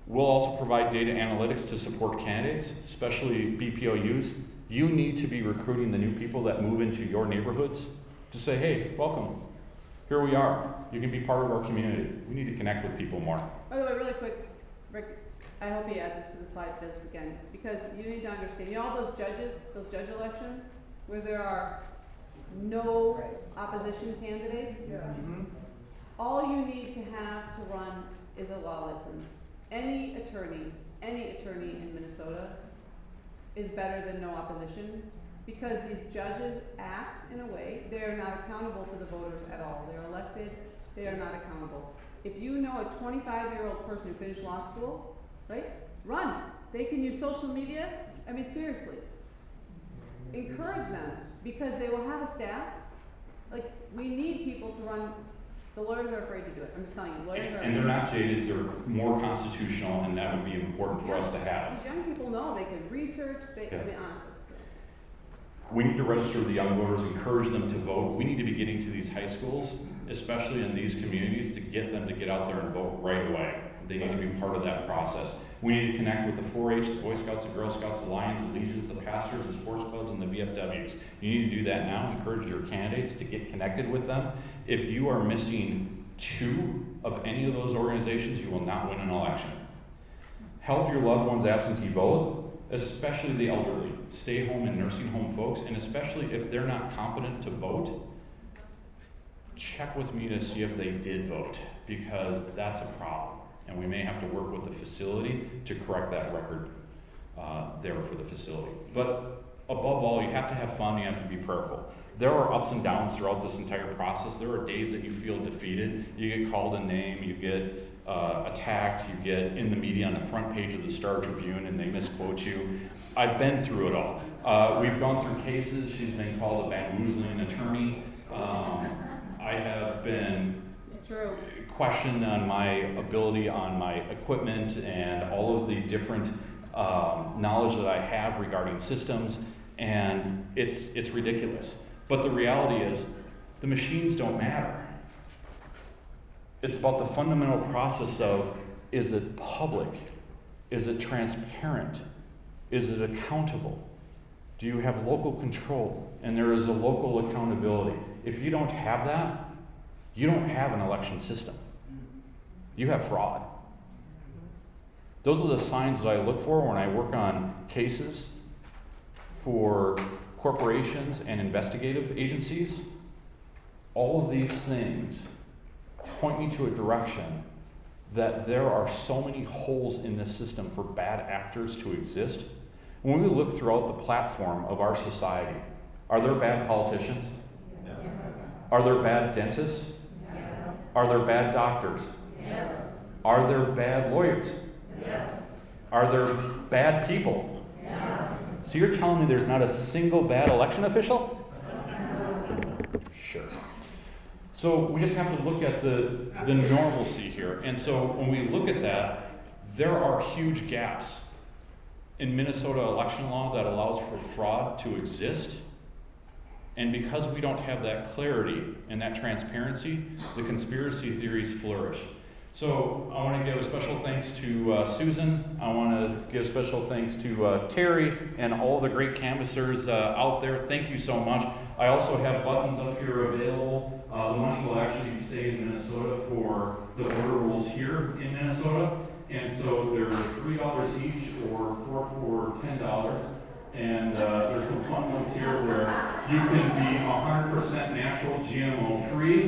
S1: We'll also provide data analytics to support candidates, especially BPOUs. You need to be recruiting the new people that move into your neighborhoods to say, hey, welcome. Here we are. You can be part of our community. We need to connect with people more.
S3: By the way, really quick, Rick, I hope you add this to the slide this again, because you need to understand, you know all those judge elections, where there are no opposition candidates? All you need to have to run is a law license. Any attorney in Minnesota is better than no opposition, because these judges act in a way, they are not accountable to the voters at all. They're elected, they are not accountable. If you know a 25-year-old person who finished law school, right, run. They can use social media. I mean, seriously. Encourage them, because they will have a staff. Like, we need people to run. The lawyers are afraid to do it. I'm just telling you, lawyers are
S1: And they're not jaded, they're more constitutional, and that would be important for us to have.
S3: These young people know, they can research, I mean, honestly.
S1: We need to register the young voters, encourage them to vote. We need to be getting to these high schools, especially in these communities, to get them to get out there and vote right away. They need to be part of that process. We need to connect with the 4-H, the Boy Scouts, the Girl Scouts, the Lions, the Legions, the pastors, the sports clubs, and the VFWs. You need to do that now. Encourage your candidates to get connected with them. If you are missing 2 of any of those organizations, you will not win an election. Help your loved ones absentee vote, especially the elderly, stay home and nursing home folks, and especially if they're not competent to vote, check with me to see if they did vote, because that's a problem. And we may have to work with the facility to correct that record there for the facility. But above all, you have to have fun, you have to be prayerful. There are ups and downs throughout this entire process. There are days that you feel defeated. You get called a name, you get attacked, you get in the media on the front page of the Star Tribune and they misquote you. I've been through it all. We've gone through cases. She's been called a bamboozling attorney. I have been questioned on my ability, on my equipment, and all of the different knowledge that I have regarding systems, and it's ridiculous. But the reality is, the machines don't matter. It's about the fundamental process of, is it public? Is it transparent? Is it accountable? Do you have local control? And there is a local accountability. If you don't have that, you don't have an election system. You have fraud. Those are the signs that I look for when I work on cases for corporations and investigative agencies. All of these things point me to a direction that there are so many holes in this system for bad actors to exist. When we look throughout the platform of our society, are there bad politicians? Yes. Are there bad dentists? Yes. Are there bad doctors?
S6: Yes.
S1: Are there bad lawyers?
S6: Yes.
S1: Are there bad people?
S6: Yes.
S1: So you're telling me there's not a single bad election official? Sure. So we just have to look at the normalcy here. And so when we look at that, there are huge gaps in Minnesota election law that allows for fraud to exist. And because we don't have that clarity and that transparency, the conspiracy theories flourish. So I want to give a special thanks to Susan. I want to give special thanks to Terry and all the great canvassers out there. Thank you so much. I also have buttons up here available. The money will actually be saved in Minnesota for the voter rolls here in Minnesota. And so they're $3 each or 4 for $10. And there's some fun ones here where you can be 100% natural, GMO free.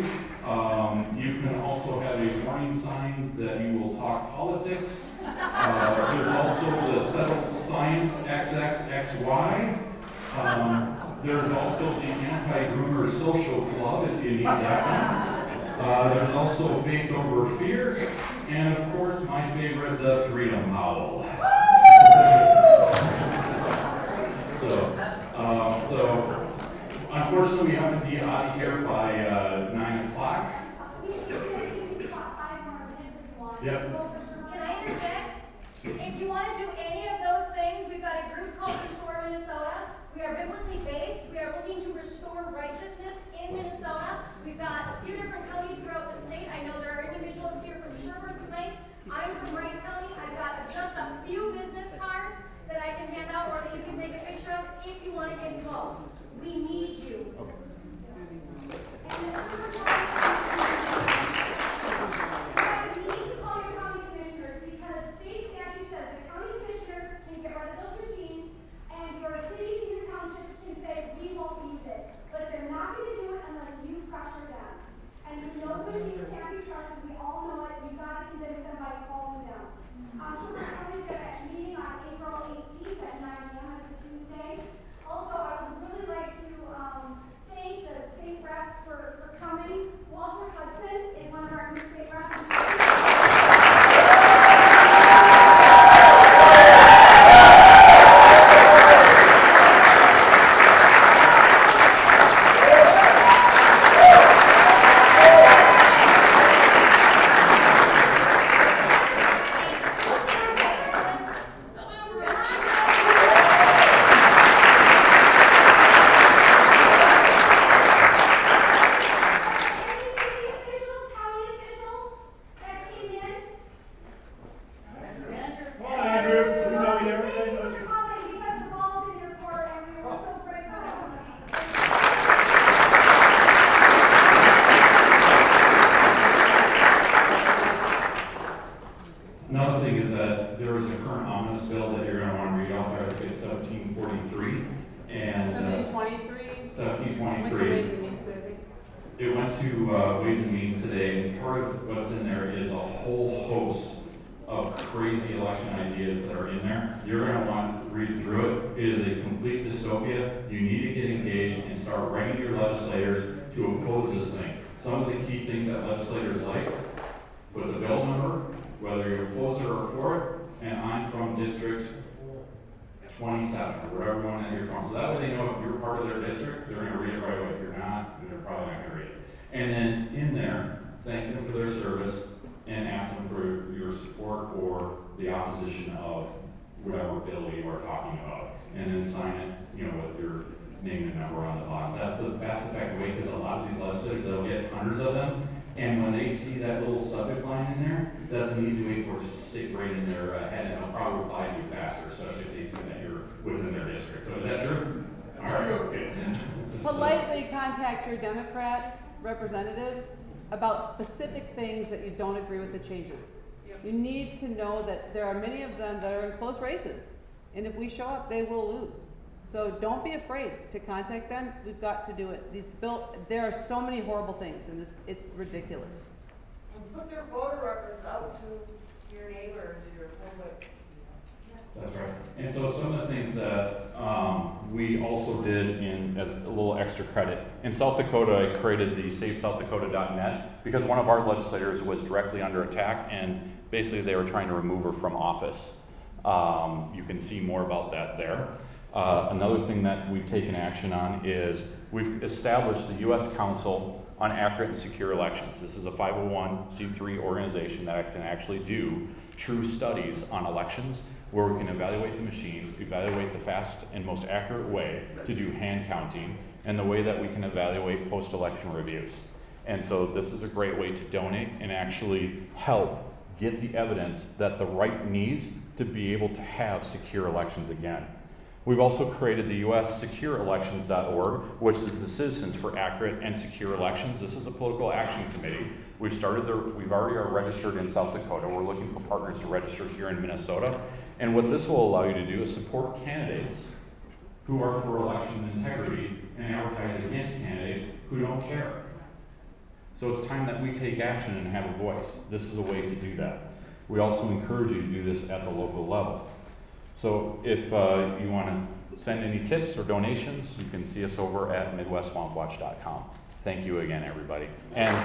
S1: You can also have a warning sign that you will talk politics. There's also the settled science XXXY. There's also the anti-groomer social club if you need that one. There's also faith over fear. And of course, my favorite, the Freedom Howl. So unfortunately, we have to be out of here by 9 o'clock. Yep.
S4: Can I interject? If you want to do any of those things, we've got a group called Restore Minnesota. We are biblically based. We are looking to restore righteousness in Minnesota. We've got a few different counties throughout the state. I know there are individuals here from Sherwood tonight. I'm from Wright County. I've got just a few business cards that I can hand out or that you can take a picture of if you want to get involved. We need you.
S1: Okay.
S4: And you need to call your county commissioners because state statute says the county commissioners can get rid of those machines and your cities and your townships can say we won't use it. But they're not going to do it unless you pressure them. And you know the machines can't be trusted. We all know it. You've got to convince them by calling them. Sherwood County's got a meeting on April 18th at 9 a.m. It's a Tuesday. Also, I would really like to thank the state reps for coming. Walter Hudson is one of our new state reps.
S1: Another thing is that there is a current omnibus bill that you're going to want to read out there. I think it's 1743 and
S3: 1723.
S1: 1723. It went to Ways and Means today, and part of what's in there is a whole host of crazy election ideas that are in there. You're going to want to read through it. It is a complete dystopia. You need to get engaged and start writing your legislators to oppose this thing. Some of the key things that legislators like, put the bill number, whether you're opposed or for it, and I'm from District 27, or whatever one that you're from. So that way they know if you're part of their district, they're going to read it right away. If you're not, then they're probably not going to read it. And then in there, thank them for their service and ask them for your support or the opposition of whatever bill you are talking about. And then sign it, with your name and number on the bottom. That's the fast effective way, because a lot of these legislators, they'll get hundreds of them. And when they see that little subject line in there, that's an easy way for it to stick right in their head, and they'll probably reply to you faster, especially if they see that you're within their district. So is that true? All right. Okay.
S3: Politely contact your Democrat representatives about specific things that you don't agree with the changes. You need to know that there are many of them that are in close races, and if we show up, they will lose. So don't be afraid to contact them. We've got to do it. There are so many horrible things in this. It's ridiculous.
S6: And put their voter records out to your neighbors, your public.
S1: That's right. And so some of the things that we also did as a little extra credit, in South Dakota, I created the SafeSouthDakota.net because one of our legislators was directly under attack and basically they were trying to remove her from office. You can see more about that there. Another thing that we've taken action on is we've established the U.S. Council on Accurate and Secure Elections. This is a 501c3 organization that can actually do true studies on elections where we can evaluate the machines, evaluate the fast and most accurate way to do hand counting, and the way that we can evaluate post-election reviews. And so this is a great way to donate and actually help get the evidence that the right needs to be able to have secure elections again. We've also created the US SecureElections.org, which is the Citizens for Accurate and Secure Elections. This is a political action committee. We've already are registered in South Dakota. We're looking for partners to register here in Minnesota. And what this will allow you to do is support candidates who are for election integrity and advertise against candidates who don't care. So it's time that we take action and have a voice. This is a way to do that. We also encourage you to do this at the local level. So if you want to send any tips or donations, you can see us over at MidwestSwampWatch.com. Thank you again, everybody. And